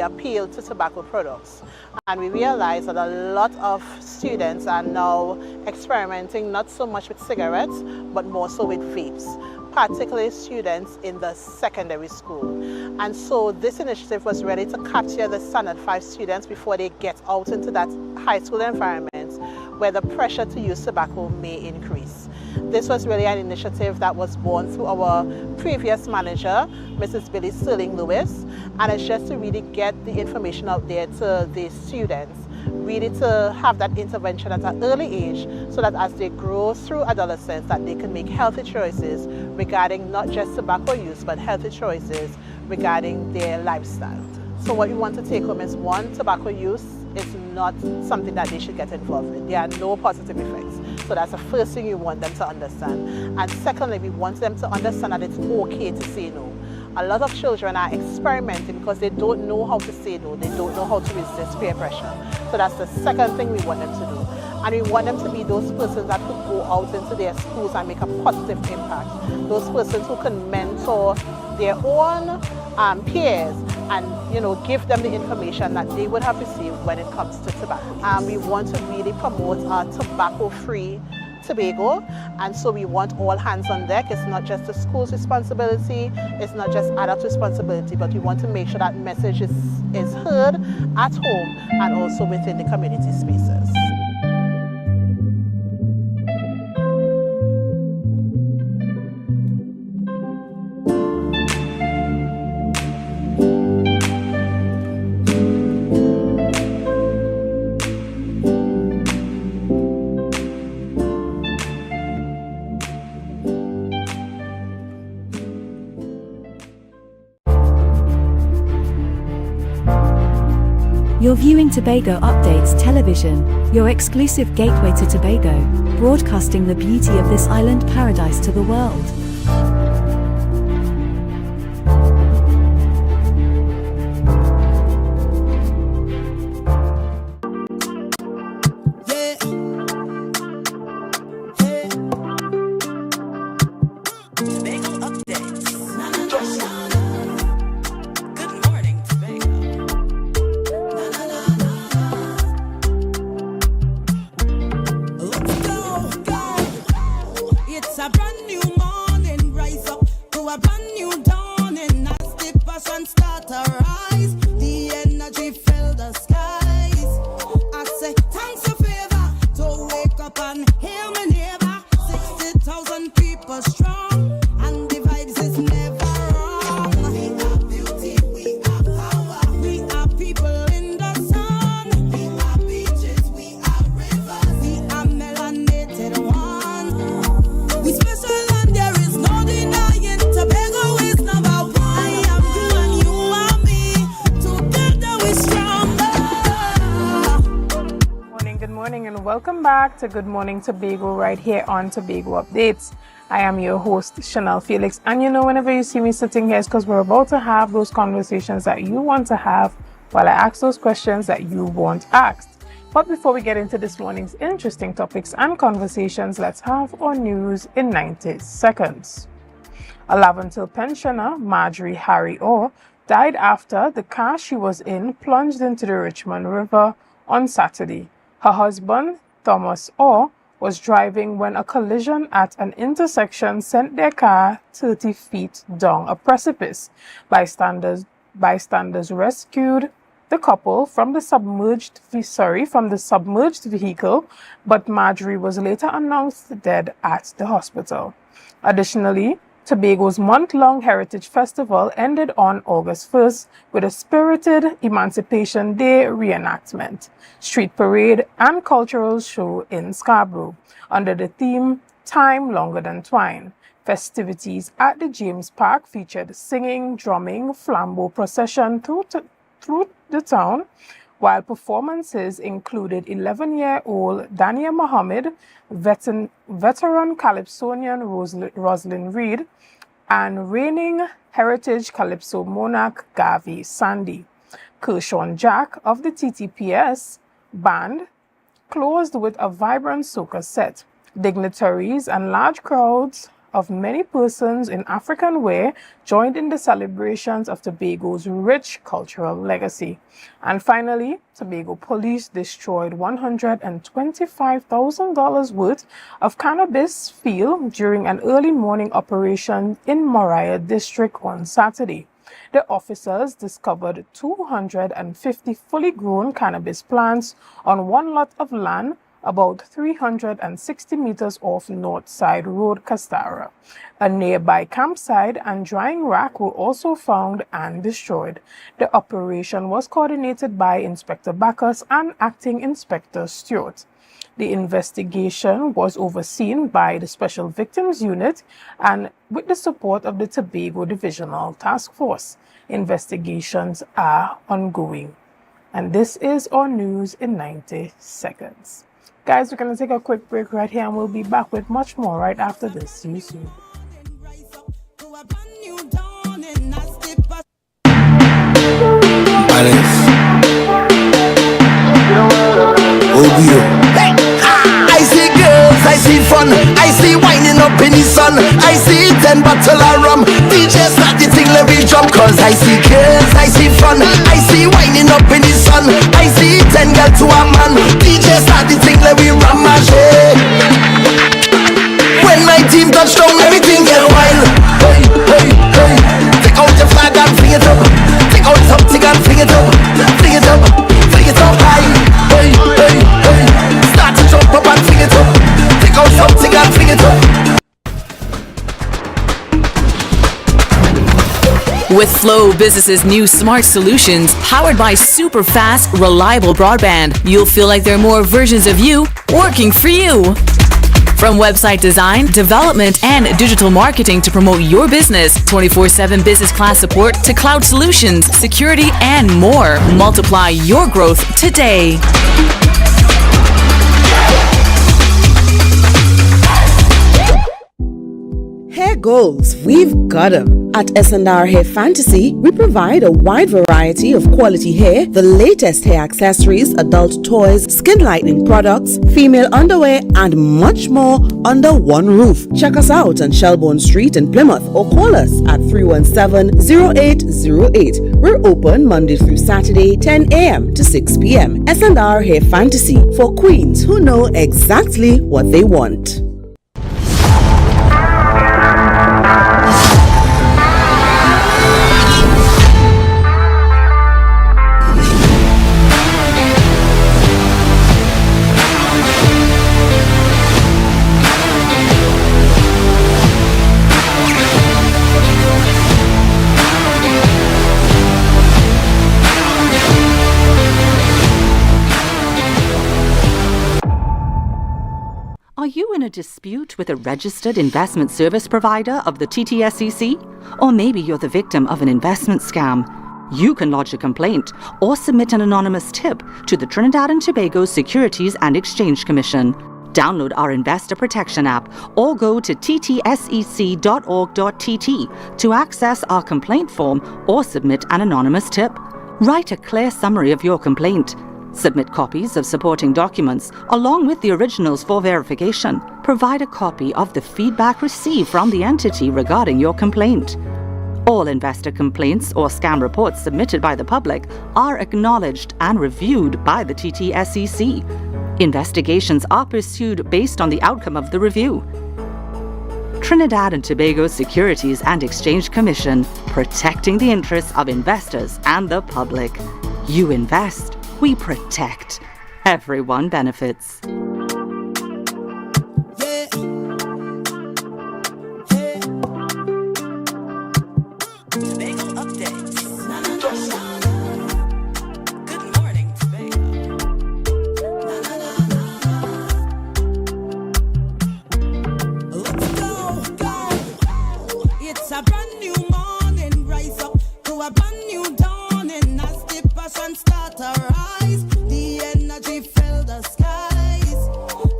appeal to tobacco products. And we realize that a lot of students are now experimenting not so much with cigarettes, but more so with vapes, particularly students in the secondary school. And so this initiative was ready to capture the Standard 5 students before they get out into that high school environment where the pressure to use tobacco may increase. This was really an initiative that was born through our previous manager, Mrs. Billy Sterling Lewis, and it's just to really get the information out there to the students, really to have that intervention at an early age so that as they grow through adolescence that they can make healthy choices regarding not just tobacco use but healthy choices regarding their lifestyle. So what we want to take home is, one, tobacco use is not something that they should get involved in. There are no positive effects. So that's the first thing you want them to understand. And secondly, we want them to understand that it's okay to say no. A lot of children are experimenting because they don't know how to say no. They don't know how to resist peer pressure. So that's the second thing we want them to do. And we want them to be those persons that could go out into their schools and make a positive impact. Those persons who can mentor their own peers and, you know, give them the information that they would have received when it comes to tobacco. We want to really promote a tobacco-free Tobago, and so we want all hands on deck. It's not just the school's responsibility, it's not just adult responsibility, but we want to make sure that message is heard at home and also within the community spaces. You're viewing Tobago Updates Television, your exclusive gateway to Tobago, broadcasting the beauty of this island paradise to the world. It's a brand new morning. welcome back to Good Morning Tobago right here on Tobago Updates. I am your host, Chanel Felix, and you know, whenever you see me sitting here, it's because we're about to have those conversations that you want to have while I ask those questions that you want asked. But before we get into this morning's interesting topics and conversations, let's have our news in 90 seconds. A Laventille pensioner, Marjorie Harry Orr, died after the car she was in plunged into the Richmond River on Saturday. Her husband, Thomas Orr, was driving when a collision at an intersection sent their car 30 feet down a precipice. Bystanders rescued the couple from the submerged vehicle, but Marjorie was later announced dead at the hospital. Additionally, Tobago's month-long Heritage Festival ended on August 1st with a spirited Emancipation Day reenactment, street parade, and cultural show in Scarborough under the theme Time Longer Than Twine. Festivities at the James Park featured singing, drumming, flambeau procession through the town, while performances included 11-year-old Dania Mohammed, veteran Calypsonian Rosalind Reed, and reigning Heritage Calypso monarch Gavi Sandy. Kershaw Jack of the TTPS band closed with a vibrant soca set. Dignitaries and large crowds of many persons in African wear joined in the celebrations of Tobago's rich cultural legacy. And finally, Tobago police destroyed $125,000 worth of cannabis field during an early morning operation in Moriah district on Saturday. The officers discovered 250 fully grown cannabis plants on one lot of land about 360 meters off North Side Road, Castara. A nearby campsite and drying rack were also found and destroyed. The operation was coordinated by Inspector Backus and Acting Inspector Stewart. The investigation was overseen by the Special Victims Unit and with the support of the Tobago Divisional Task Force. Investigations are ongoing. And this is our news in 90 seconds. Guys, we're going to take a quick break right here and we'll be back with much more right after this. See you soon. I see girls, I see fun, I see winding up in the sun, I see 10 bottle of rum, DJ start the thing, let me jump. Cause I see girls, I see fun, I see winding up in the sun, I see 10 girls to a man, DJ start the thing, let me ram my shit. When my team touch down, everything get wild. Hey, hey, hey, take out the flag and fling it up, take out something and fling it up, fling it up, fling it up high. Hey, hey, hey, start to jump up and fling it up, take out something and fling it up. With Flow Business's new smart solutions powered by super fast, reliable broadband, you'll feel like there are more versions of you working for you. From website design, development, and digital marketing to promote your business, 24/7 business class support to cloud solutions, security, and more. Multiply your growth today. Hair goals, we've got them. At S&R Hair Fantasy, we provide a wide variety of quality hair, the latest hair accessories, adult toys, skin lightening products, female underwear, and much more under one roof. Check us out on Shelbourne Street in Plymouth or call us at 317-0808. We're open Monday through Saturday, 10 a.m. to 6 p.m. S&R Hair Fantasy for queens who know exactly what they want. Are you in a dispute with a registered investment service provider of the TTSEC? Or maybe you're the victim of an investment scam. You can lodge a complaint or submit an anonymous tip to the Trinidad and Tobago Securities and Exchange Commission. Download our Investor Protection app or go to ttsec.org.tt to access our complaint form or submit an anonymous tip. Write a clear summary of your complaint. Submit copies of supporting documents along with the originals for verification. Provide a copy of the feedback received from the entity regarding your complaint. All investor complaints or scam reports submitted by the public are acknowledged and reviewed by the TTSEC. Investigations are pursued based on the outcome of the review. Trinidad and Tobago Securities and Exchange Commission, protecting the interests of investors and the public. You invest, we protect. Everyone benefits. It's a brand new morning, rise up to a brand new dawning. As the passion start to rise, the energy fill the skies.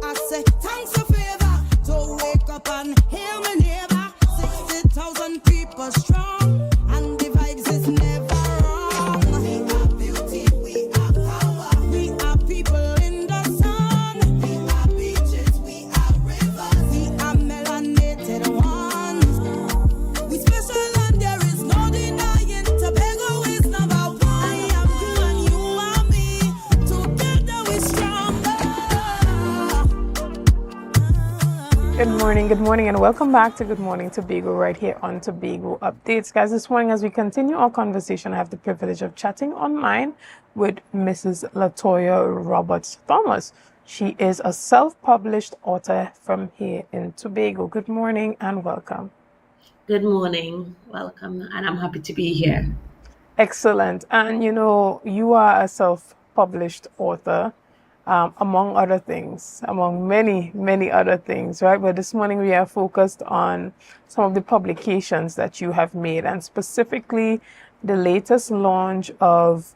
I say thanks for favor to wake up and hear my neighbor. 60,000 people strong, and the vibes is never wrong. We are beauty, we are power, we are people in the sun. We are beaches, we are rivers, we are melanated ones. We special and there is no denying. Tobago is number one. I am you and you are me. Together we stronger. Good morning, and welcome back to Good Morning Tobago right here on Tobago Updates. Guys, this morning as we continue our conversation, I have the privilege of chatting online with Mrs. Latoya Roberts Thomas. She is a self-published author from here in Tobago. Good morning and welcome. Good morning, welcome, and I'm happy to be here. Excellent. And you know, you are a self-published author, among other things, among many, many other things, right? But this morning we are focused on some of the publications that you have made, and specifically the latest launch of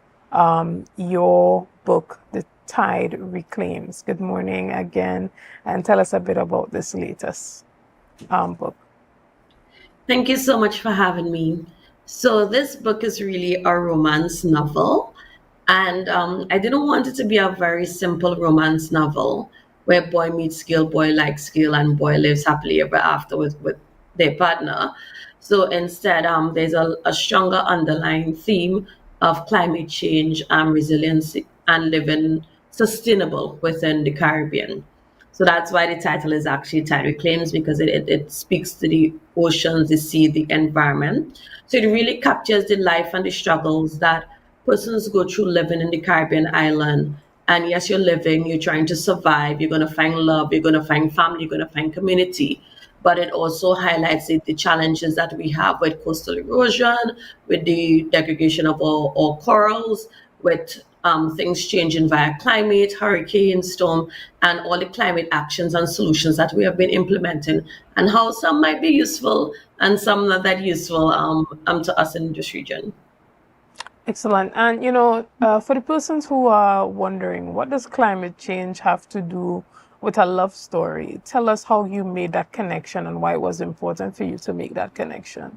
your book, The Tide Reclaims. Good morning again, and tell us a bit about this latest book. Thank you so much for having me. So this book is really a romance novel, and I didn't want it to be a very simple romance novel where boy meets girl, boy likes girl, and boy lives happily ever after with their partner. So instead, there's a stronger underlying theme of climate change and resiliency and living sustainable within the Caribbean. So that's why the title is actually Tide Reclaims, because it speaks to the oceans, the sea, the environment. So it really captures the life and the struggles that persons go through living in the Caribbean island. And yes, you're living, you're trying to survive, you're going to find love, you're going to find family, you're going to find community. But it also highlights the challenges that we have with coastal erosion, with the degradation of our corals, with things changing via climate, hurricane, storm, and all the climate actions and solutions that we have been implementing, and how some might be useful and some not that useful to us in this region. Excellent. And you know, for the persons who are wondering, what does climate change have to do with a love story? Tell us how you made that connection and why it was important for you to make that connection.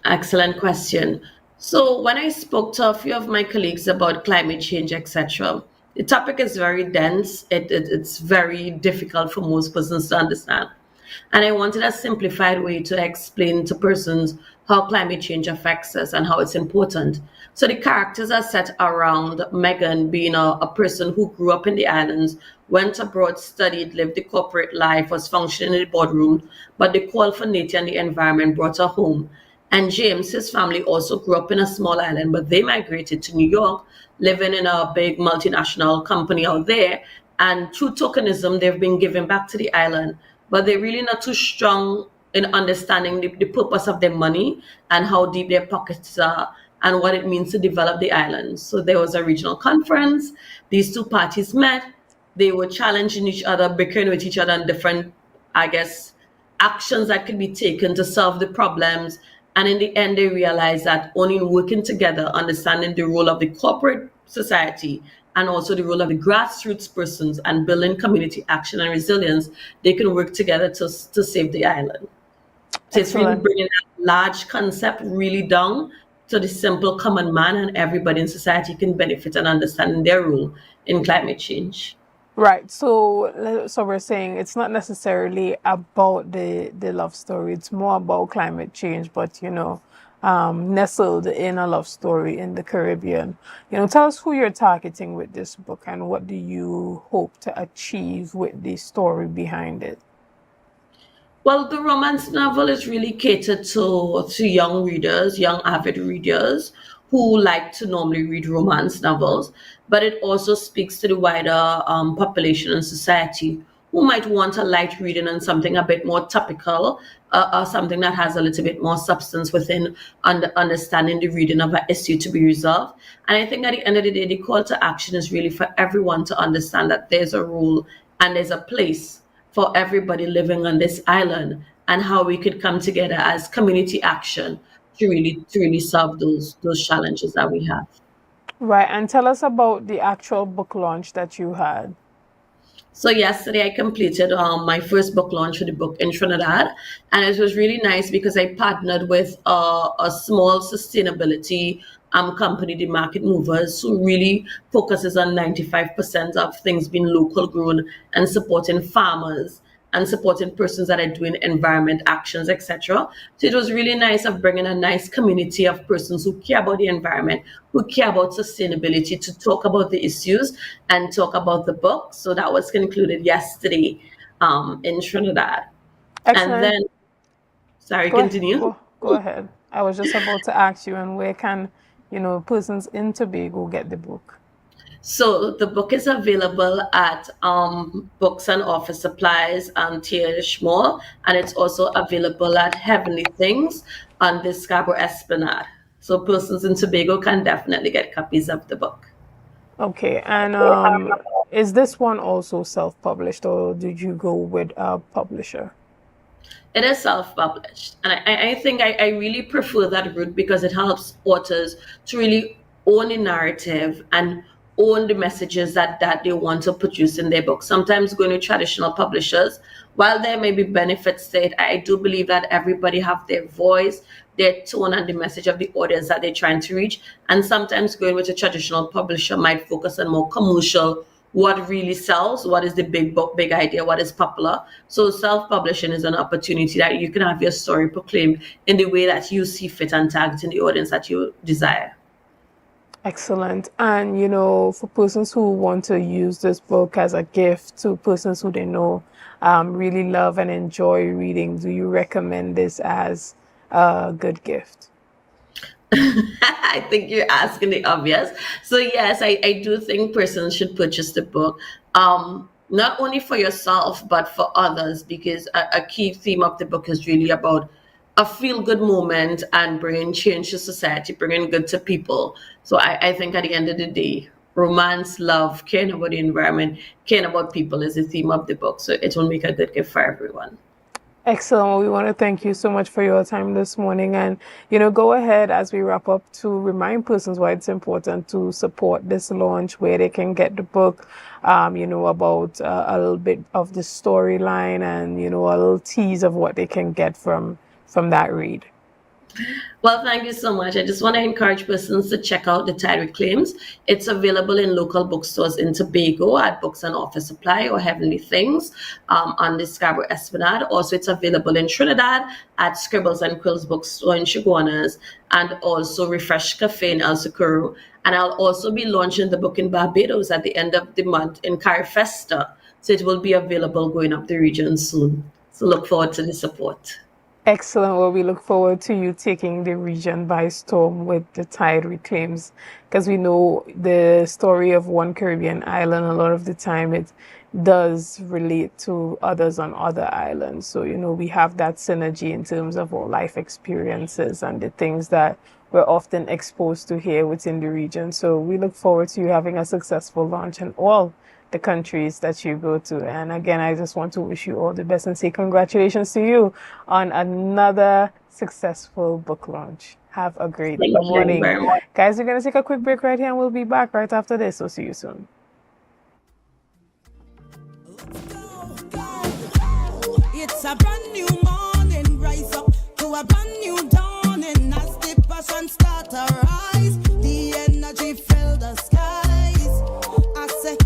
Excellent question. So when I spoke to a few of my colleagues about climate change, etc., the topic is very dense. It's very difficult for most persons to understand. And I wanted a simplified way to explain to persons how climate change affects us and how it's important. So the characters are set around Megan being a person who grew up in the islands, went abroad, studied, lived the corporate life, was functioning in the boardroom, but the call for nature and the environment brought her home. And James, his family, also grew up in a small island, but they migrated to New York, living in a big multinational company out there. And through tokenism, they've been giving back to the island, but they're really not too strong in understanding the purpose of their money and how deep their pockets are and what it means to develop the island. So there was a regional conference. These two parties met. They were challenging each other, bickering with each other on different, actions that could be taken to solve the problems. And in the end, they realized that only in working together, understanding the role of the corporate society and also the role of the grassroots persons and building community action and resilience, they can work together to save the island. So it's really Excellent. bringing that large concept really down to the simple common man, and everybody in society can benefit and understand their role in climate change. Right. So we're saying it's not necessarily about the love story. It's more about climate change, but nestled in a love story in the Caribbean. Tell us who you're targeting with this book and what do you hope to achieve with the story behind it? Well, the romance novel is really catered to young readers, young avid readers who like to normally read romance novels, but it also speaks to the wider population and society who might want a light reading and something a bit more topical, or something that has a little bit more substance within understanding the reading of an issue to be resolved. And I think at the end of the day, the call to action is really for everyone to understand that there's a role and there's a place for everybody living on this island, and how we could come together as community action to really solve those challenges that we have. Right. And tell us about the actual book launch that you had. So yesterday I completed my first book launch for the book in Trinidad, and it was really nice because I partnered with a small sustainability company, the Market Movers, who really focuses on 95% of things being local grown and supporting farmers and supporting persons that are doing environment actions, etc. So it was really nice of bringing a nice community of persons who care about the environment, who care about sustainability, to talk about the issues and talk about the book. So that was concluded yesterday in Trinidad. Excellent. And then, sorry, continue. Go ahead. I was just about to ask you, and where can persons in Tobago get the book? So the book is available at Books and Office Supplies and Tierish Mall, and it's also available at Heavenly Things on the Scarborough Esplanade. So persons in Tobago can definitely get copies of the book. Okay, and is this one also self-published, or did you go with a publisher? It is self-published, and I think I really prefer that route because it helps authors to really own the narrative and own the messages that they want to produce in their book. Sometimes going to traditional publishers, while there may be benefits to it, I do believe that everybody have their voice, their tone, and the message of the audience that they're trying to reach. And sometimes going with a traditional publisher might focus on more commercial, what really sells, what is the big book, big idea, what is popular. So self-publishing is an opportunity that you can have your story proclaimed in the way that you see fit and targeting the audience that you desire. Excellent. And, for persons who want to use this book as a gift to persons who they know really love and enjoy reading, do you recommend this as a good gift? I think you're asking the obvious. So yes, I do think persons should purchase the book, not only for yourself, but for others, because a key theme of the book is really about a feel-good moment and bringing change to society, bringing good to people. So I think at the end of the day, romance, love, caring about the environment, caring about people is the theme of the book. So it will make a good gift for everyone. Excellent. Well, we want to thank you so much for your time this morning. And, go ahead as we wrap up to remind persons why it's important to support this launch, where they can get the book, about a little bit of the storyline and, a little tease of what they can get from that read. Well, thank you so much. I just want to encourage persons to check out The Tide Reclaims. It's available in local bookstores in Tobago at Books and Office Supply or Heavenly Things on the Scarborough Esplanade. Also, it's available in Trinidad at Scribbles and Quills Bookstore in Chaguanas, and also Refresh Cafe in El Socorro. And I'll also be launching the book in Barbados at the end of the month in Carifesta. So it will be available going up the region soon. So look forward to the support. Excellent. Well, we look forward to you taking the region by storm with The Tide Reclaims, because we know the story of one Caribbean island, a lot of the time it does relate to others on other islands. So, we have that synergy in terms of our life experiences and the things that we're often exposed to here within the region. So we look forward to you having a successful launch in all the countries that you go to. And again, I just want to wish you all the best and say congratulations to you on another successful book launch. Have a great Thank you morning. very much. Guys, we're going to take a quick break right here and we'll be back right after this. So see you soon. It's a brand new morning, rise up to a brand new dawning. As the passion start to rise, the energy fill the skies. I say.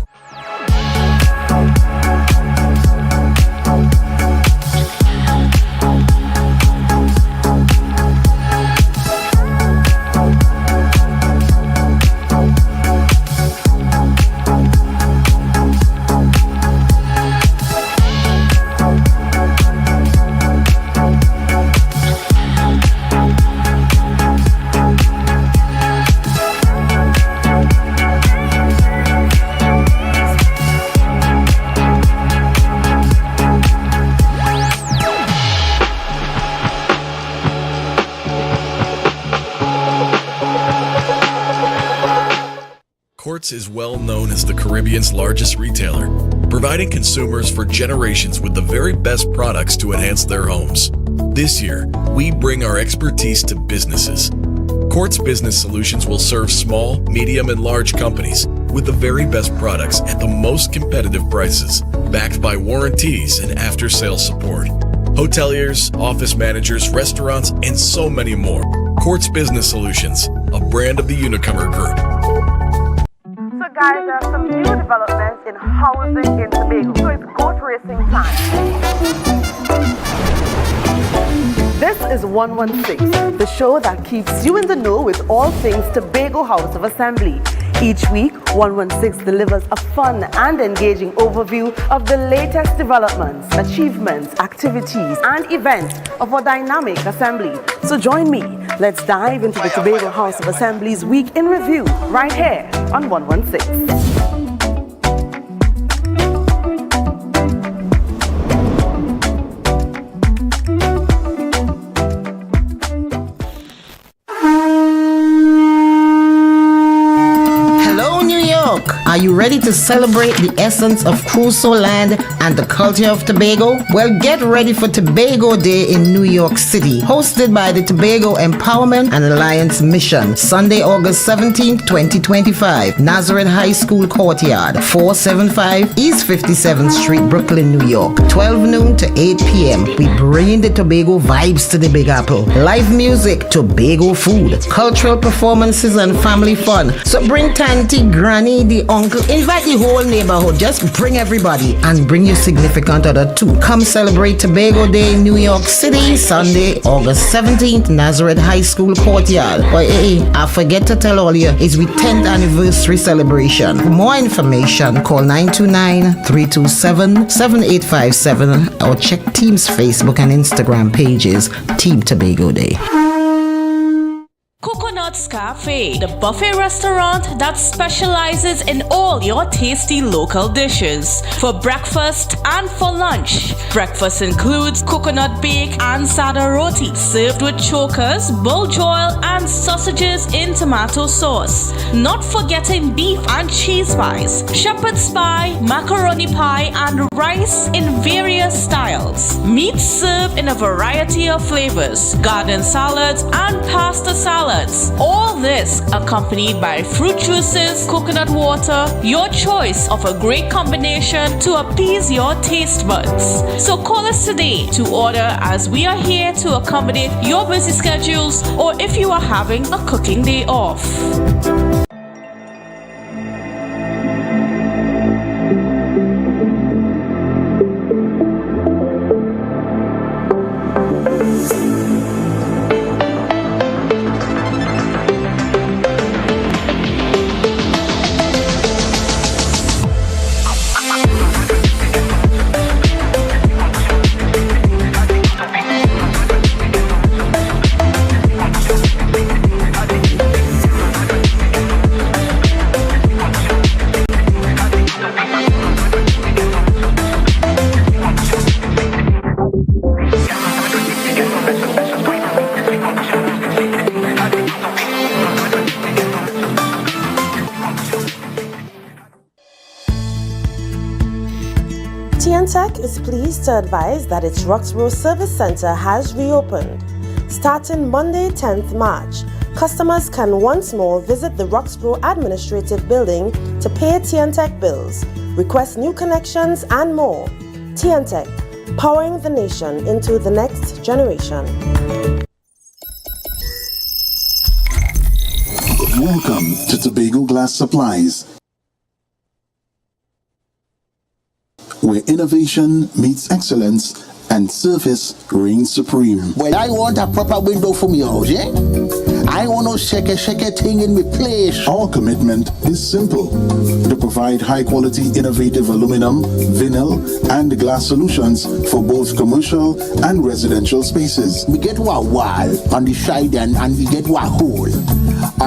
Quartz is well known as the Caribbean's largest retailer, providing consumers for generations with the very best products to enhance their homes. This year, we bring our expertise to businesses. Quartz Business Solutions will serve small, medium, and large companies with the very best products at the most competitive prices, backed by warranties and after-sales support. Hoteliers, office managers, restaurants, and so many more. Quartz Business Solutions, a brand of the Unicomer Group. So guys, there are some new developments in housing in Tobago. So it's goat racing time. This is 116, the show that keeps you in the know with all things Tobago House of Assembly. Each week, 116 delivers a fun and engaging overview of the latest developments, achievements, activities, and events of our dynamic assembly. So join me. Let's dive into the Tobago House of Assembly's Week in Review right here on 116. Are you ready to celebrate the essence of Crusoe land and the culture of Tobago? Well, get ready for Tobago Day in New York City, hosted by the Tobago Empowerment and Alliance Mission, Sunday, August 17, 2025, Nazareth High School Courtyard, 475 East 57th Street, Brooklyn, New York, 12 noon to 8 p.m. We bring the Tobago vibes to the Big Apple. Live music, Tobago food, cultural performances, and family fun. So bring Tanty, Granny, the uncle, invite the whole neighborhood. Just bring everybody and bring your significant other too. Come celebrate Tobago Day in New York City, Sunday, August 17th, Nazareth High School Courtyard. But hey, I forget to tell all you, it's we 10th anniversary celebration. For more information, call 929-327-7857 or check Team's Facebook and Instagram pages, Team Tobago Day. Coconut's Cafe, the buffet restaurant that specializes in all your tasty local dishes for breakfast and for lunch. Breakfast includes coconut bake and sada roti, served with chokers, bull joil, and sausages in tomato sauce. Not forgetting beef and cheese pies, shepherd's pie, macaroni pie, and rice in various styles. Meats served in a variety of flavors, garden salads, and pasta salads. All this accompanied by fruit juices, coconut water, your choice of a great combination to appease your taste buds. So call us today to order, as we are here to accommodate your busy schedules or if you are having a cooking day off. TNTech is pleased to advise that its Roxborough Service Center has reopened. Starting Monday, 10th March, customers can once more visit the Roxborough Administrative Building to pay TNTech bills, request new connections, and more. TNTech, powering the nation into the next generation. Welcome to Tobago Glass Supplies, where innovation meets excellence and service reigns supreme. Well, I want a proper window for me house, yeah? I want no shake thing in my place. Our commitment is simple: to provide high-quality, innovative aluminum, vinyl, and glass solutions for both commercial and residential spaces. We get one wall on the side and we get one hole.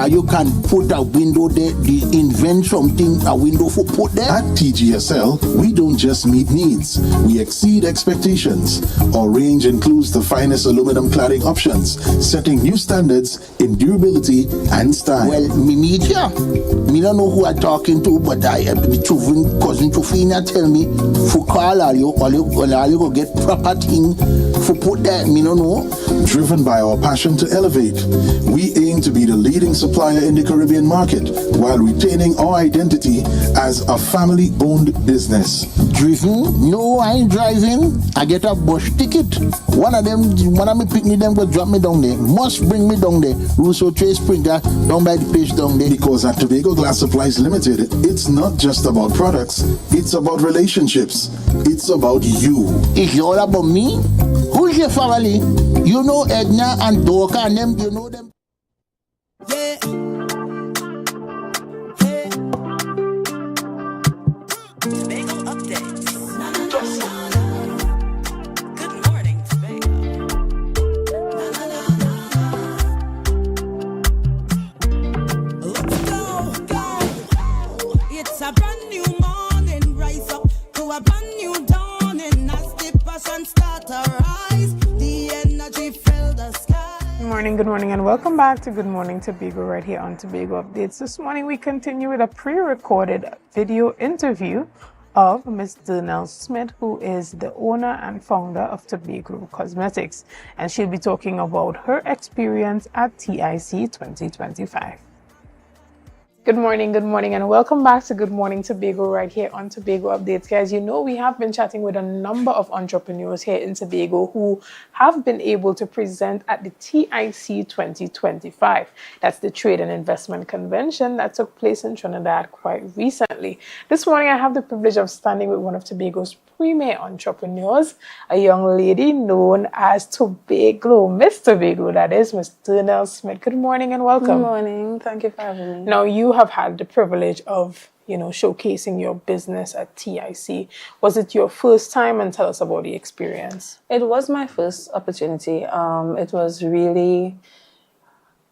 You can put a window there, invent something, a window for put there. At TGSL, we don't just meet needs, we exceed expectations. Our range includes the finest aluminum cladding options, setting new standards in durability and style. Well, me meet ya. Me don't know who I'm talking to, but the children, cousin Tofina tell me, for call all you go get proper thing for put there. Me don't know. Driven by our passion to elevate, we aim to be the leading supplier in the Caribbean market while retaining our identity as a family-owned business. Driven? No, I ain't driving. I get a bus ticket. One of me pick me them go drop me down there. Must bring me down there. Russo Trace Springer down by the page down there. Because at Tobago Glass Supplies Limited, it's not just about products, it's about relationships. It's about you. It's all about me? Who's your family? You know Edna and Dorka and them, you know them? Yeah. Tobago updates. Good morning, Tobago. Let's go. It's a brand new morning. Rise up to a brand new dawning. As the passion start to rise, the energy fill the sky. Good morning, and welcome back to Good Morning Tobago right here on Tobago Updates. This morning we continue with a pre-recorded video interview of Ms. Dernell Smith, who is the owner and founder of Tobago Cosmetics, and she'll be talking about her experience at TIC 2025. Good morning, and welcome back to Good Morning Tobago right here on Tobago Updates. Guys, you know we have been chatting with a number of entrepreneurs here in Tobago who have been able to present at the TIC 2025. That's the Trade and Investment Convention that took place in Trinidad quite recently. This morning I have the privilege of standing with one of Tobago's premier entrepreneurs, a young lady known as Tobago, Miss Tobago, that is, Ms. Dernell Smith. Good morning and welcome. Good morning. Thank you for having me. Now, you have had the privilege of, showcasing your business at TIC. Was it your first time? And tell us about the experience. It was my first opportunity. It was really,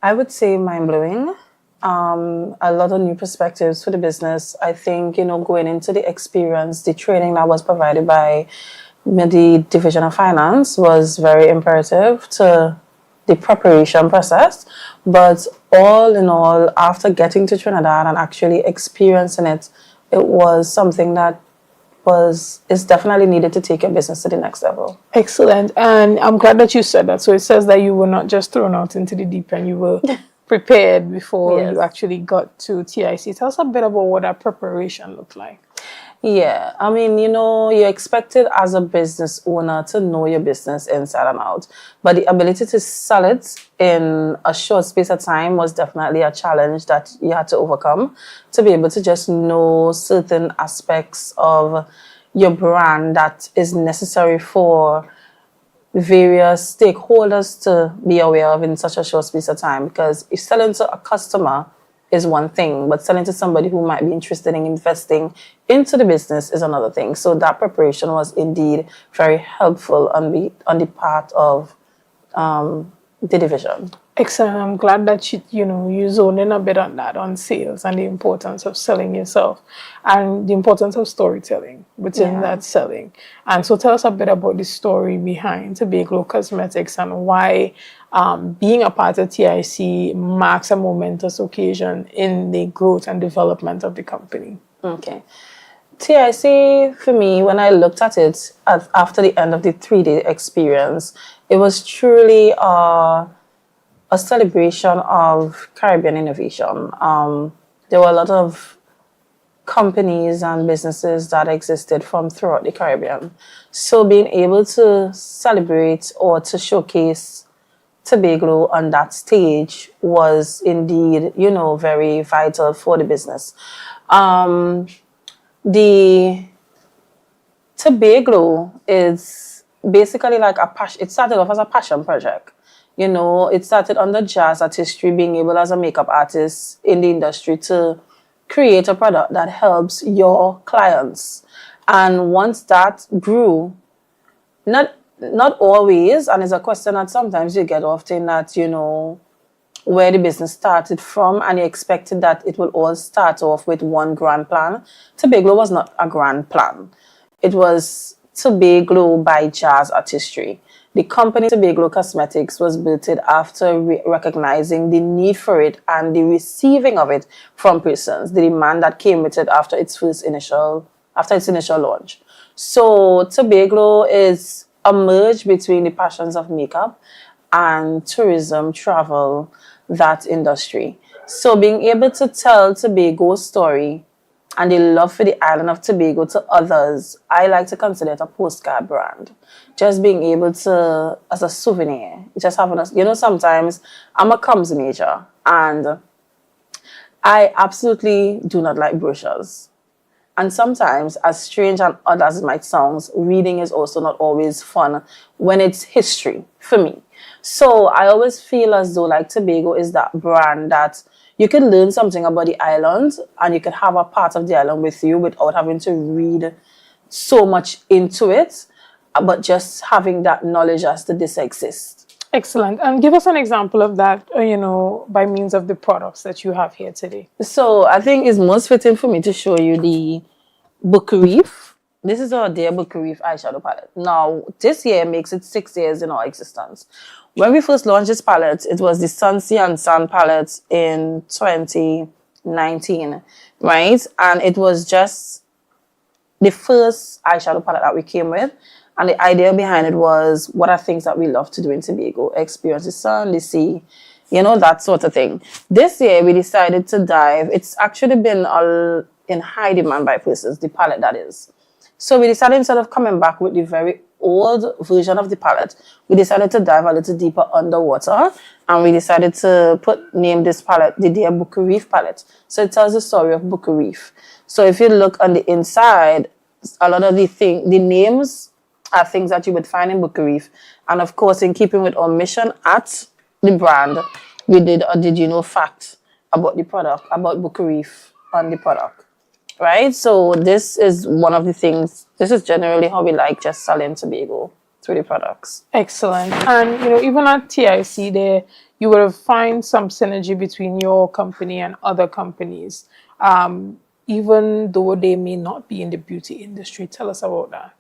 I would say, mind-blowing. A lot of new perspectives for the business. I think, going into the experience, the training that was provided by the Division of Finance was very imperative to the preparation process. But all in all, after getting to Trinidad and actually experiencing it, it was something that is definitely needed to take your business to the next level. Excellent. And I'm glad that you said that. So it says that you were not just thrown out into the deep end, you were prepared before you actually got to TIC. Tell us a bit about what that preparation looked like. Yeah, I mean, you're expected as a business owner to know your business inside and out. But the ability to sell it in a short space of time was definitely a challenge that you had to overcome, to be able to just know certain aspects of your brand that is necessary for various stakeholders to be aware of in such a short space of time. Because if selling to a customer is one thing, but selling to somebody who might be interested in investing into the business is another thing. So that preparation was indeed very helpful on the part of the division. Excellent. I'm glad that you zone in a bit on that, on sales and the importance of selling yourself and the importance of storytelling within that selling. And so tell us a bit about the story behind Tobago Cosmetics and why being a part of TIC marks a momentous occasion in the growth and development of the company. Okay. TIC, for me, when I looked at it after the end of the 3-day experience, it was truly a celebration of Caribbean innovation. There were a lot of companies and businesses that existed from throughout the Caribbean. So being able to celebrate or to showcase Tobago on that stage was indeed, very vital for the business. The Tobago is basically like a passion. It started off as a passion project. It started under jazz artistry, being able as a makeup artist in the industry to create a product that helps your clients. And once that grew, not always, and it's a question that sometimes you get often that, where the business started from, and you expected that it will all start off with one grand plan. Tobago was not a grand plan. It was Tobago by Jazz Artistry. The company Tobago Cosmetics was built after recognizing the need for it and the receiving of it from persons, the demand that came with it after its initial launch. So Tobago is a merge between the passions of makeup and tourism, travel, that industry. So being able to tell Tobago's story and the love for the island of Tobago to others, I like to consider it a postcard brand. Just being able to, as a souvenir, just having a, sometimes I'm a comms major and I absolutely do not like brochures. And sometimes, as strange and odd as it might sound, reading is also not always fun when it's history for me. So I always feel as though like Tobago is that brand that you can learn something about the island and you can have a part of the island with you without having to read so much into it, but just having that knowledge as to this exists. Excellent. And give us an example of that, by means of the products that you have here today. So I think it's most fitting for me to show you the Booker Reef. This is our dear Booker Reef eyeshadow palette. Now, this year makes it 6 years in our existence. When we first launched this palette, it was the Sun, Sea and Sun palette in 2019, right? And it was just the first eyeshadow palette that we came with. And the idea behind it was, what are things that we love to do in Tobago? Experience the sun, the sea, that sort of thing. This year, we decided to dive. It's actually been in high demand by persons, the palette that is. So we decided, instead of coming back with the very old version of the palette, we decided to dive a little deeper underwater. And we decided to name this palette the Dear Booker Reef palette. So it tells the story of Booker Reef. So if you look on the inside, a lot of the names are things that you would find in Booker Reef. And of course, in keeping with our mission at the brand, we did a Did You Know fact about the product, about Booker Reef on the product, right? So this is one of the things, this is generally how we like just selling Tobago through the products. Excellent. And, even at TIC there, you would have found some synergy between your company and other companies, even though they may not be in the beauty industry. Tell us about that.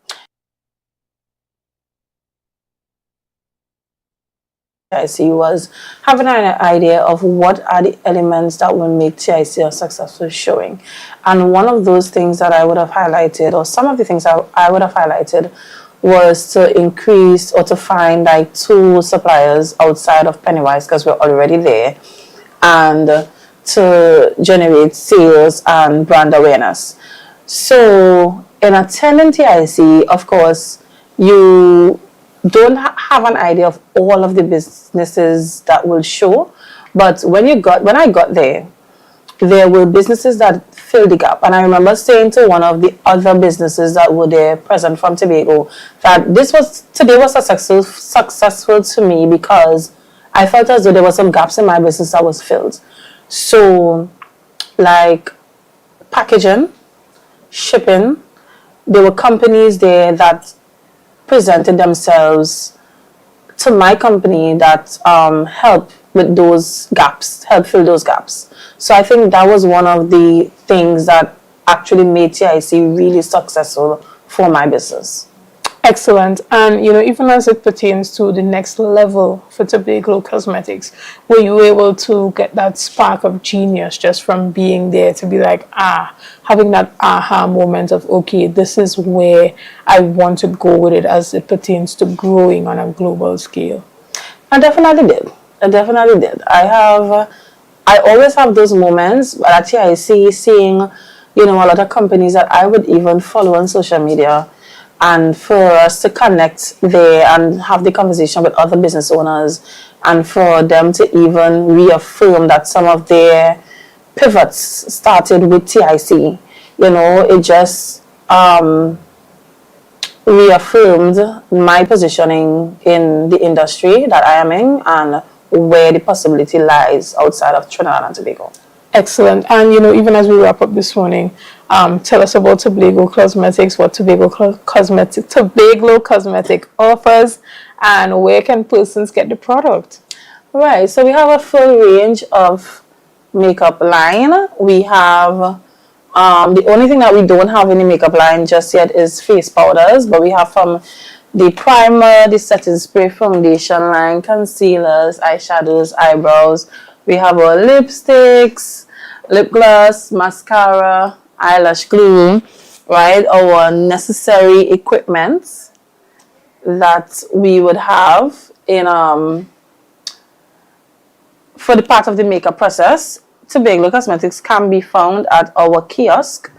TIC was having an idea of what are the elements that will make TIC a successful showing. And one of those things that I would have highlighted, or some of the things I would have highlighted, was to increase or to find like 2 suppliers outside of Pennywise, because we're already there, and to generate sales and brand awareness. So in attending TIC, of course, you don't have an idea of all of the businesses that will show, but when I got there were businesses that filled the gap. And I remember saying to one of the other businesses that were there present from Tobago that today was successful to me because I felt as though there were some gaps in my business that was filled. So like packaging, shipping, there were companies there that presented themselves to my company that help with those gaps, help fill those gaps. So I think that was one of the things that actually made TIC really successful for my business. Excellent. And, even as it pertains to the next level for Tobago Cosmetics, were you able to get that spark of genius just from being there to be like, having that aha moment of, okay, this is where I want to go with it as it pertains to growing on a global scale? I definitely did. I always have those moments, but actually I seeing, a lot of companies that I would even follow on social media, and for us to connect there and have the conversation with other business owners, and for them to even reaffirm that some of their pivots started with TIC. It just reaffirmed my positioning in the industry that I am in and where the possibility lies outside of Trinidad and Tobago. Excellent. And, even as we wrap up this morning, tell us about Tobago Cosmetics, what Tobago Cosmetic offers, and where can persons get the product? Right. So we have a full range of makeup line. We have the only thing that we don't have in the makeup line just yet is face powders, but we have from the primer, the setting spray, foundation line, concealers, eyeshadows, eyebrows. We have our lipsticks, lip gloss, mascara, eyelash glue, right? Our necessary equipment that we would have in for the part of the makeup process. Tobago Cosmetics can be found at our kiosk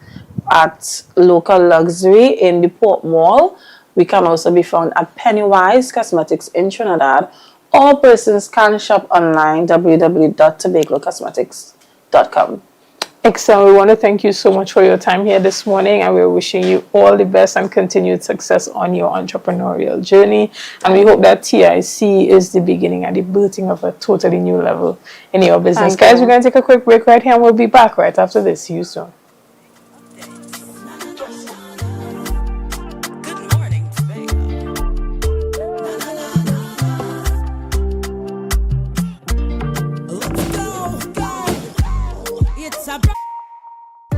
at Local Luxury in the Port Mall. We can also be found at Pennywise Cosmetics in Trinidad. All persons can shop online, www.tobagocosmetics.com. Excellent. We want to thank you so much for your time here this morning, and we're wishing you all the best and continued success on your entrepreneurial journey. And we hope that TIC is the beginning and the birthing of a totally new level in your business. Guys, we're going to take a quick break right here, and we'll be back right after this. See you soon.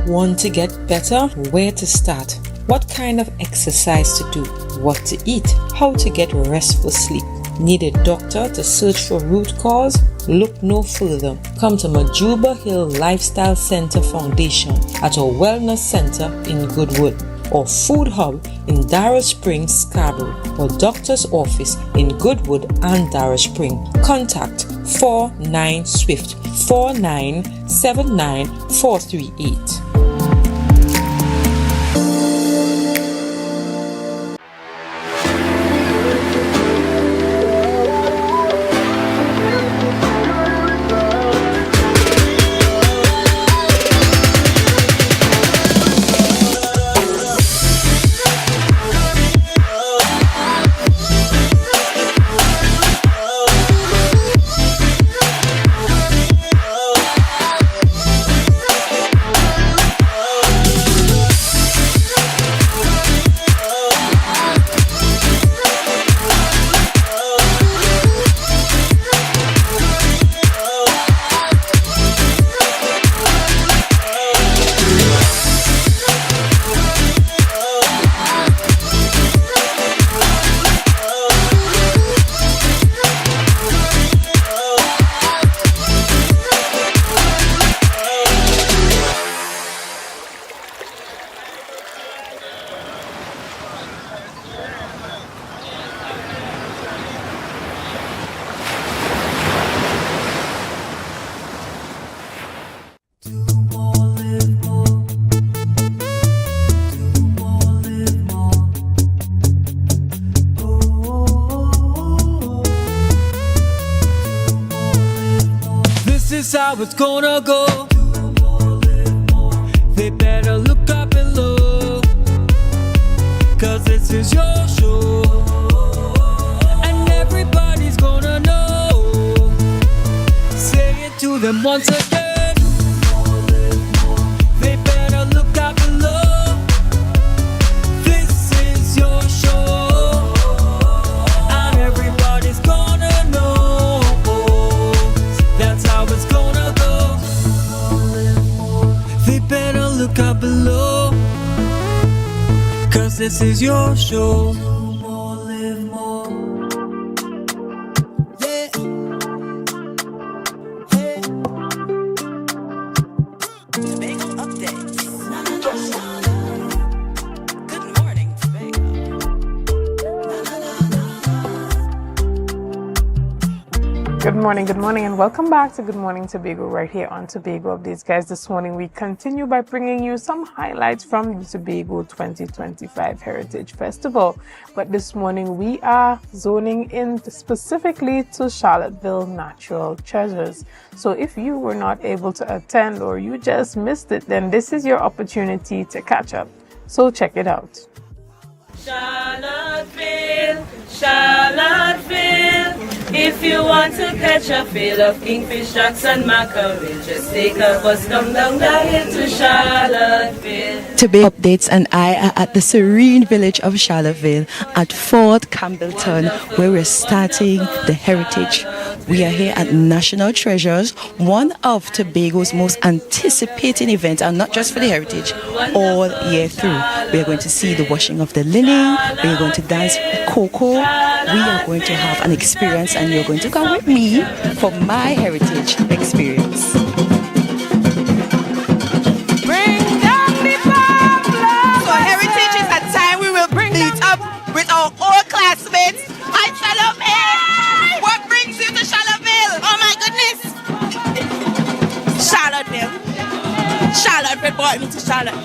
Want to get better? Where to start? What kind of exercise to do? What to eat? How to get restful sleep? Need a doctor to search for root cause? Look no further. Come to Majuba Hill Lifestyle Center Foundation at our Wellness Center in Goodwood, or Food Hub in Darrow Springs, Scarborough, or Doctor's Office in Goodwood and Darrow Springs. Contact 49 Swift 4979 438. This is how it's gonna go. They better look up and look, 'cause this is your show, and everybody's gonna know. Say it to them once again. They better look up and look. This is your show, and everybody's gonna know. That's how it's gonna go. They better look up below, 'cause this is your show. Good morning, and welcome back to Good Morning Tobago right here on Tobago Updates. Guys, this morning we continue by bringing you some highlights from the Tobago 2025 Heritage Festival. But this morning we are zoning in specifically to Charlotteville Natural Treasures. So if you were not able to attend or you just missed it, then this is your opportunity to catch up. So check it out. Charlotteville, Charlotteville. If you want to catch a fill of kingfish, sharks and mackerel, just take a bus, come down the hill to Charlotteville. Tobago Updates and I are at the serene village of Charlotteville at Fort Campbellton, where we're starting the heritage. We are here at National Treasures, one of Tobago's most anticipating events, and not just for the heritage, all year through. We are going to see the washing of the linen, we are going to dance cocoa, we are going to have an experience, and you're going to come with me for my heritage experience. So heritage is a time we will meet up with our old classmates. Hi, Salome! What brings you to Charlotteville? Oh my goodness! Charlotteville. Charlotteville brought me to Charlotte.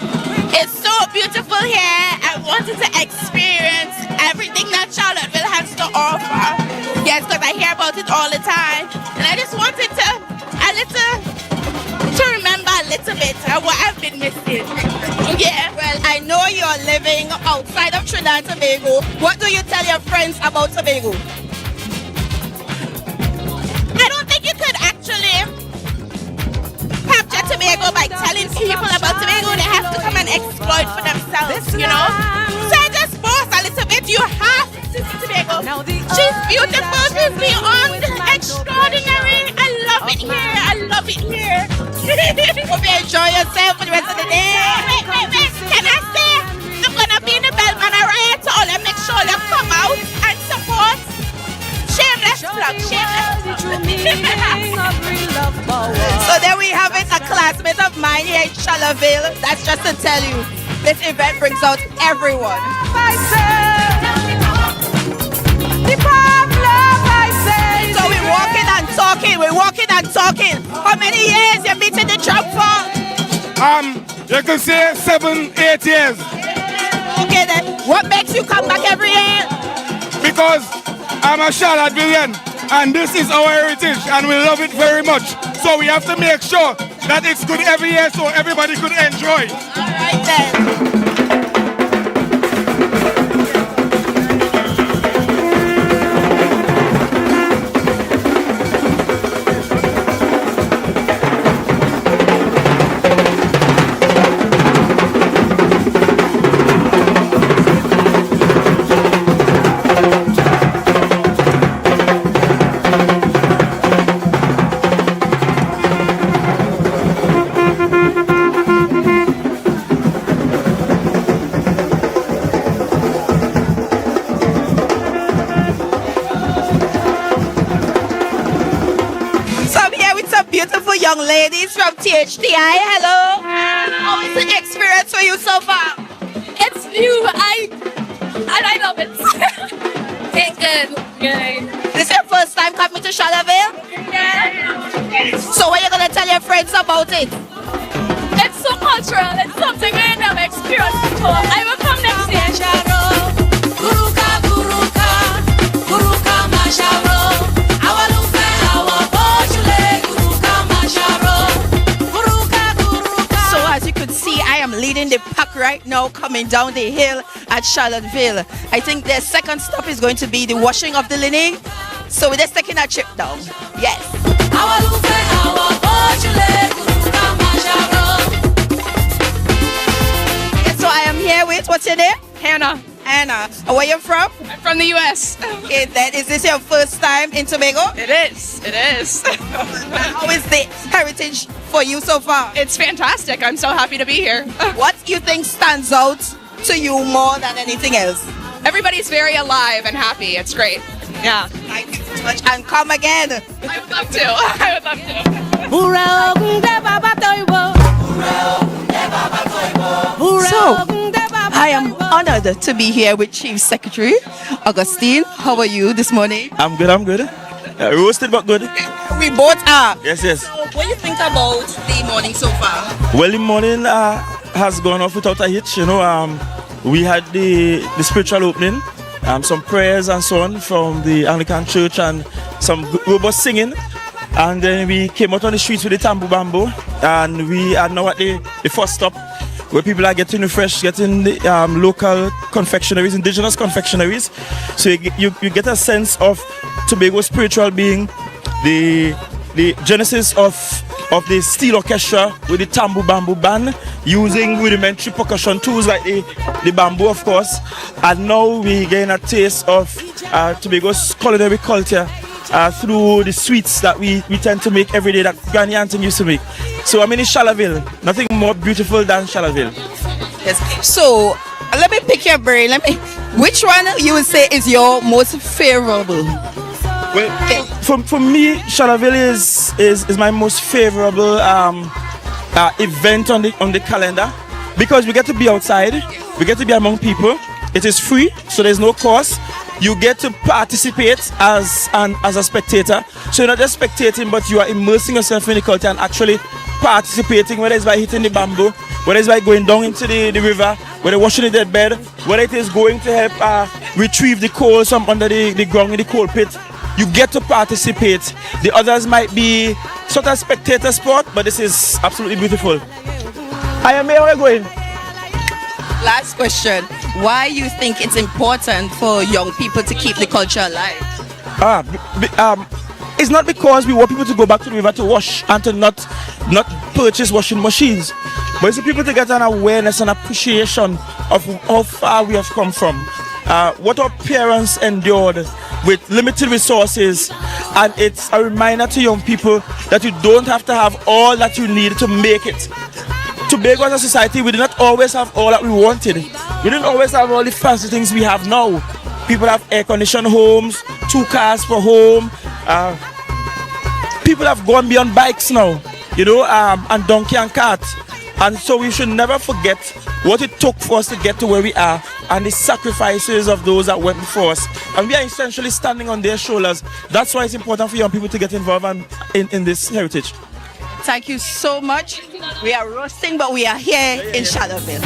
It's so beautiful here. I wanted to experience everything that Charlotteville has to offer. Yes, because I hear about it all the time. And I just wanted to remember a little bit of what I've been missing. Yeah, well, I know you're living outside of Trinidad and Tobago. What do you tell your friends about Tobago? I don't think you could actually capture Tobago by telling people about Tobago. They have to come and exploit for themselves, you know? So I just boast a little bit. You have to see Tobago. She's beautiful. She's beyond extraordinary. I love it here. I love it here. Hope you enjoy yourself for the rest of the day. Wait. Can I say I'm gonna be in the Belman riot? So all them make sure you come out and support. Shameless plug. So there we have it, a classmate of mine here in Charlotteville. That's just to tell you, this event brings out everyone. So we're walking and talking. How many years you been in the job for? You can say 7-8 years. Okay then, what makes you come back every year? Because I'm a Charlottevillian and this is our heritage and we love it very much. So we have to make sure that it's good every year so everybody could enjoy. All right then. Young ladies from THTI, hello. How is the experience for you so far? It's new. I love it. It's good. This is your first time coming to Charlotteville? Yeah. So what are you gonna tell your friends about it? It's so cultural. It's something I never experienced before. I will come next year. Guruka Masharo. I am leading the pack right now coming down the hill at Charlotteville. I think their second stop is going to be the washing of the linen. So we're just taking a trip down. Yes. Yes, so I am here with, what's your name? Hannah. Anna. Where are you from? I'm from the U.S. Okay, then is this your first time in Tobago? It is. How is the heritage for you so far? It's fantastic. I'm so happy to be here. What do you think stands out to you more than anything else? Everybody's very alive and happy. It's great. Yeah. Thank you so much. And come again. I would love to. I would love to. So, I am honored to be here with Chief Secretary Augustine. How are you this morning? I'm good. Roasted but good. We both are. Yes, yes. So what do you think about the morning so far? Well, the morning has gone off without a hitch. We had the spiritual opening, some prayers and so on from the Anglican Church and some robust singing. And then we came out on the streets with the tambu bamboo, and we are now at the first stop where people are getting refreshed, getting the local confectionaries, indigenous confectionaries. So you get a sense of Tobago's spiritual being, the genesis of the steel orchestra with the tambu bamboo band, using rudimentary percussion tools like the bamboo, of course. And now we gain a taste of Tobago's culinary culture through the sweets that we tend to make every day that Granny Anton used to make. So I'm in Charlotteville. Nothing more beautiful than Charlotteville. Yes. So let me pick your brain. Which one you would say is your most favorable? Well, for me, Charlotteville is my most favorable event on the calendar, because we get to be outside, we get to be among people. It is free, so there's no cost. You get to participate as a spectator. So you're not just spectating, but you are immersing yourself in the culture and actually participating, whether it's by hitting the bamboo, whether it's by going down into the river, whether washing the dead bed, whether it is going to help retrieve the coal from under the ground in the coal pit. You get to participate. The others might be sort of spectator sport, but this is absolutely beautiful. I am here, we're going. Last question. Why you think it's important for young people to keep the culture alive? It's not because we want people to go back to the river to wash and to not purchase washing machines, but it's for people to get an awareness and appreciation of how far we have come from, what our parents endured with limited resources. And it's a reminder to young people that you don't have to have all that you need to make it. Tobago as a society, we did not always have all that we wanted. We didn't always have all the fancy things we have now. People have air-conditioned homes, 2 cars per home. People have gone beyond bikes now, and donkey and cart. And so we should never forget what it took for us to get to where we are and the sacrifices of those that went before us. And we are essentially standing on their shoulders. That's why it's important for young people to get involved in this heritage. Thank you so much. We are roasting, but we are here in Charlotteville.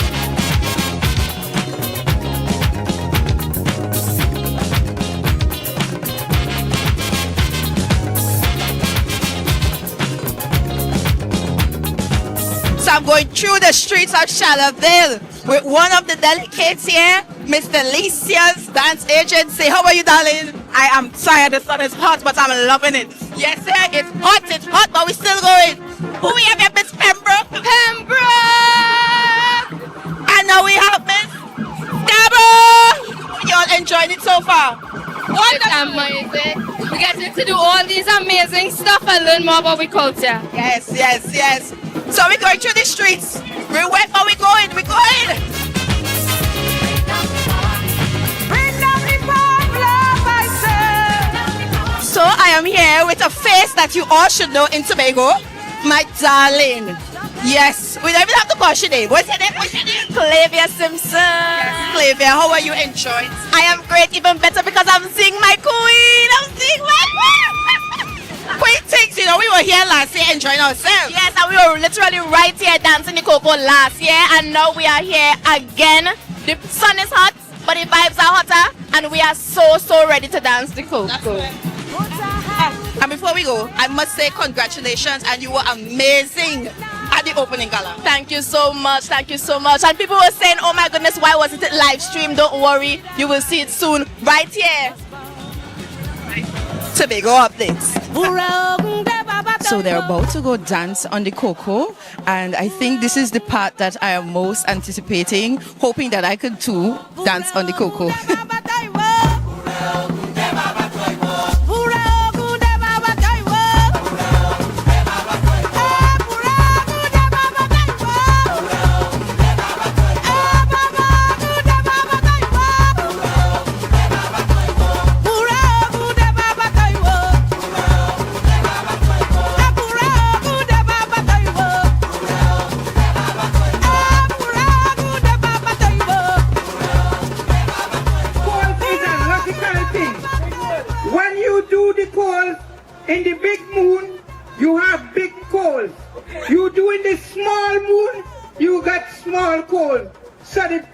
So I'm going through the streets of Charlotteville with one of the delegates here, Mr. Licia's dance agency. How are you, darling? I am tired. The sun is hot, but I'm loving it. Yes, sir. It's hot, but we're still going. Who we have here, Miss Pembroke? Pembroke! And now we have Miss Deborah. You all enjoying it so far? Wonderful. Amazing. We get to do all these amazing stuff and learn more about our culture. Yes. So we're going through the streets. We're wet, but we're going. So I am here with a face that you all should know in Tobago. My darling. Yes. We don't even have to call your name. What's your name? Clavia Simpson. Yes, Clavia, how are you enjoying? I am great, even better because I'm seeing my queen. Queen things, we were here last year enjoying ourselves. Yes, and we were literally right here dancing the cocoa last year, and now we are here again. The sun is hot, but the vibes are hotter, and we are so ready to dance the cocoa. And before we go, I must say congratulations, and you were amazing at the opening gala. Thank you so much. And people were saying, oh my goodness, why wasn't it live stream? Don't worry, you will see it soon right here. Tobago updates. So they're about to go dance on the cocoa, and I think this is the part that I am most anticipating, hoping that I could too dance on the cocoa.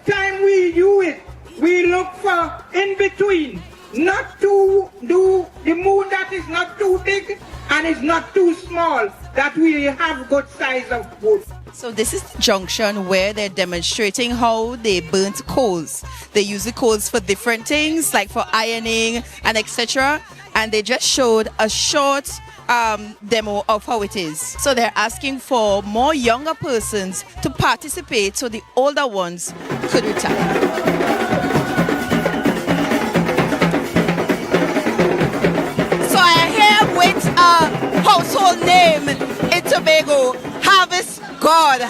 time we do it, we look for in between, not to do the moon that is not too big and is not too small, that we have good size of wood. So this is the junction where they're demonstrating how they burnt coals. They use the coals for different things, like for ironing and etc. And they just showed a short demo of how it is. So they're asking for more younger persons to participate so the older ones could retire. So I am here with a household name in Tobago, Harvest God.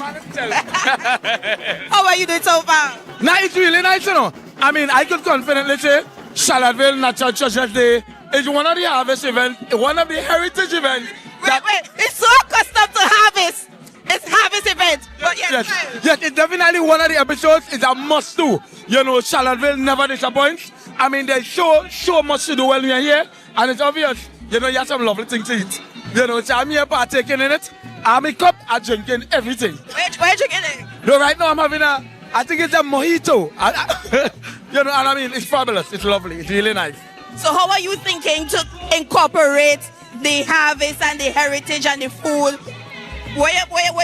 How are you doing so far? Now it's really nice, you know. I mean, I could confidently say Charlotteville Natural Treasures Day is one of the harvest events, one of the heritage events. Wait, it's so accustomed to harvest. It's harvest event. But yes, it's definitely one of the episodes. It's a must do. You know, Charlotteville never disappoints. I mean, there's so much to do when we're here, and it's obvious. You know, you have some lovely things to eat. You know, so I'm here partaking in it. I'm a cup, I'm drinking everything. Where you drinking it? No, right now I'm having I think it's a mojito. You know, and I mean, it's fabulous. It's lovely. It's really nice. So how are you thinking to incorporate the harvest and the heritage and the food? Where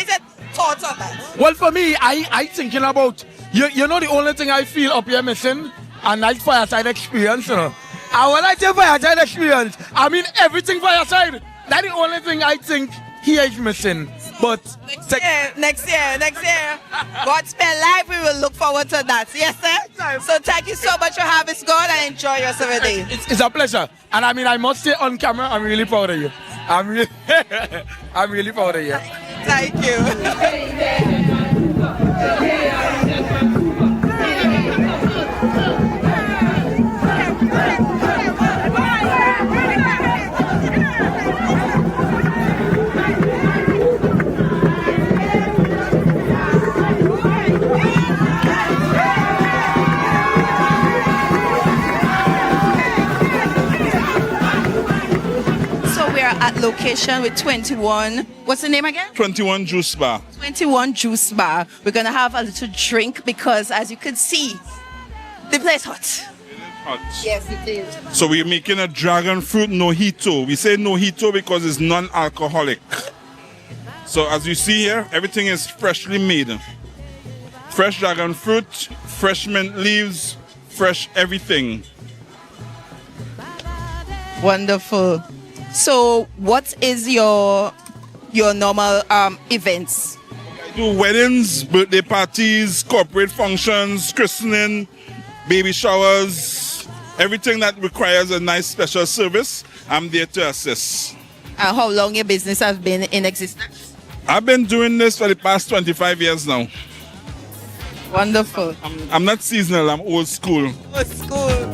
is your thoughts on that? Well, for me, I thinking about, you know, the only thing I feel up here missing, a nice fireside experience, you know. And when I say fireside experience, I mean everything fireside. That's the only thing I think here is missing. But next year, God's spare life, we will look forward to that. Yes, sir? So thank you so much for having us, God, and enjoy your rest of the day. It's a pleasure. And I mean, I must say on camera, I'm really proud of you. I'm really proud of you. Thank you. At location with 21, what's the name again? 21 Juice Bar. 21 Juice Bar. We're gonna have a little drink because, as you can see, the place hot. Hot. Yes, it is. So we're making a dragon fruit mojito. We say mojito because it's non-alcoholic. So as you see here, everything is freshly made. Fresh dragon fruit, fresh mint leaves, fresh everything. Wonderful. So what is your normal events? I do weddings, birthday parties, corporate functions, christening, baby showers, everything that requires a nice special service, I'm there to assist. How long your business has been in existence? I've been doing this for the past 25 years now. Wonderful. I'm not seasonal, I'm old school. Old school.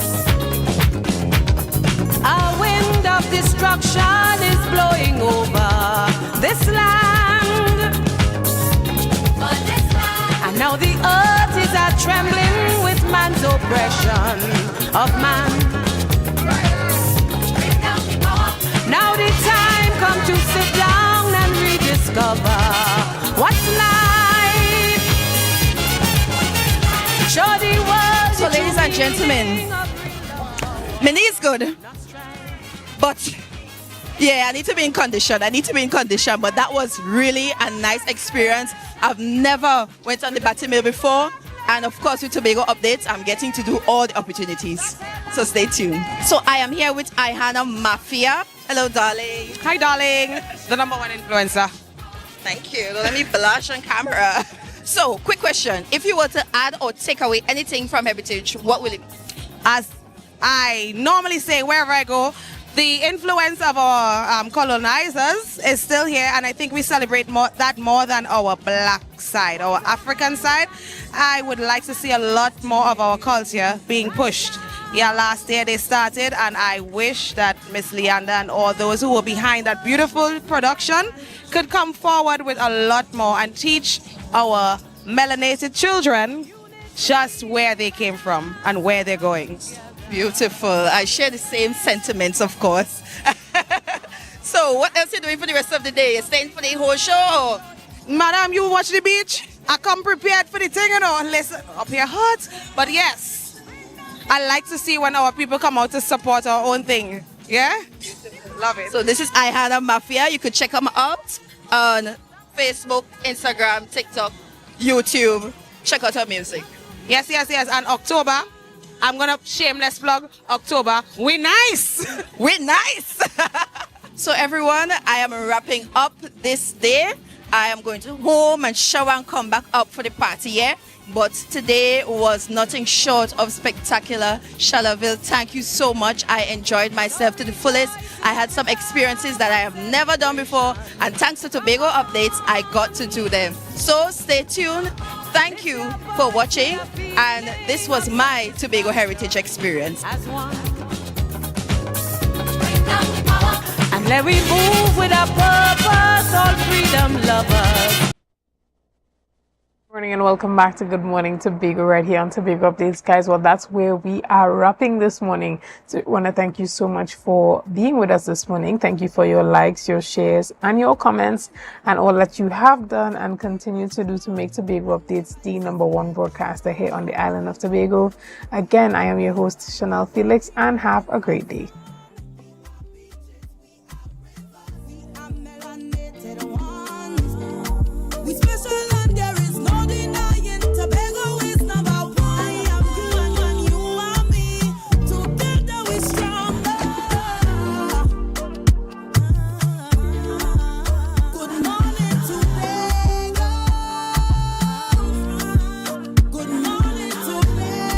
A wind of destruction is blowing over this land. And now the earth is a trembling with man's oppression of man. Now the time come to sit down and rediscover what's life. Show the world. So ladies and gentlemen, my knee is good. But yeah, I need to be in condition. But that was really a nice experience. I've never went on the batting mill before. And of course, with Tobago Updates, I'm getting to do all the opportunities. So stay tuned. So I am here with Ihana Mafia. Hello, darling. Hi, darling. The #1 influencer. Thank you. Let me blush on camera. So, quick question. If you were to add or take away anything from Heritage, what will it be? As I normally say wherever I go, the influence of our colonizers is still here, and I think we celebrate more than our black side, our African side. I would like to see a lot more of our culture being pushed. Yeah, last year they started, and I wish that Miss Leander and all those who were behind that beautiful production could come forward with a lot more and teach our melanated children just where they came from and where they're going. Beautiful. I share the same sentiments, of course. So, what else are you doing for the rest of the day? You're staying for the whole show? Madam, you watch the beach? I come prepared for the thing, you know, listen up your heart. But yes, I like to see when our people come out to support our own thing. Yeah? Love it. So this is I Had a Mafia. You could check them out on Facebook, Instagram, TikTok, YouTube. Check out her music. Yes. And October, I'm going to shameless plug October. We nice. We nice. So everyone, I am wrapping up this day. I am going to home and shower and come back up for the party, yeah? But today was nothing short of spectacular. Charlotteville, thank you so much. I enjoyed myself to the fullest. I had some experiences that I have never done before, and thanks to Tobago Updates, I got to do them. So stay tuned. Thank you for watching, and this was my Tobago Heritage experience. And let we move with a purpose, all freedom lovers. Good morning and welcome back to Good Morning Tobago right here on Tobago Updates, guys. Well, that's where we are wrapping this morning. So I want to thank you so much for being with us this morning. Thank you for your likes, your shares, and your comments, and all that you have done and continue to do to make Tobago Updates the #1 broadcaster here on the island of Tobago. Again, I am your host, Chanel Felix, and have a great day.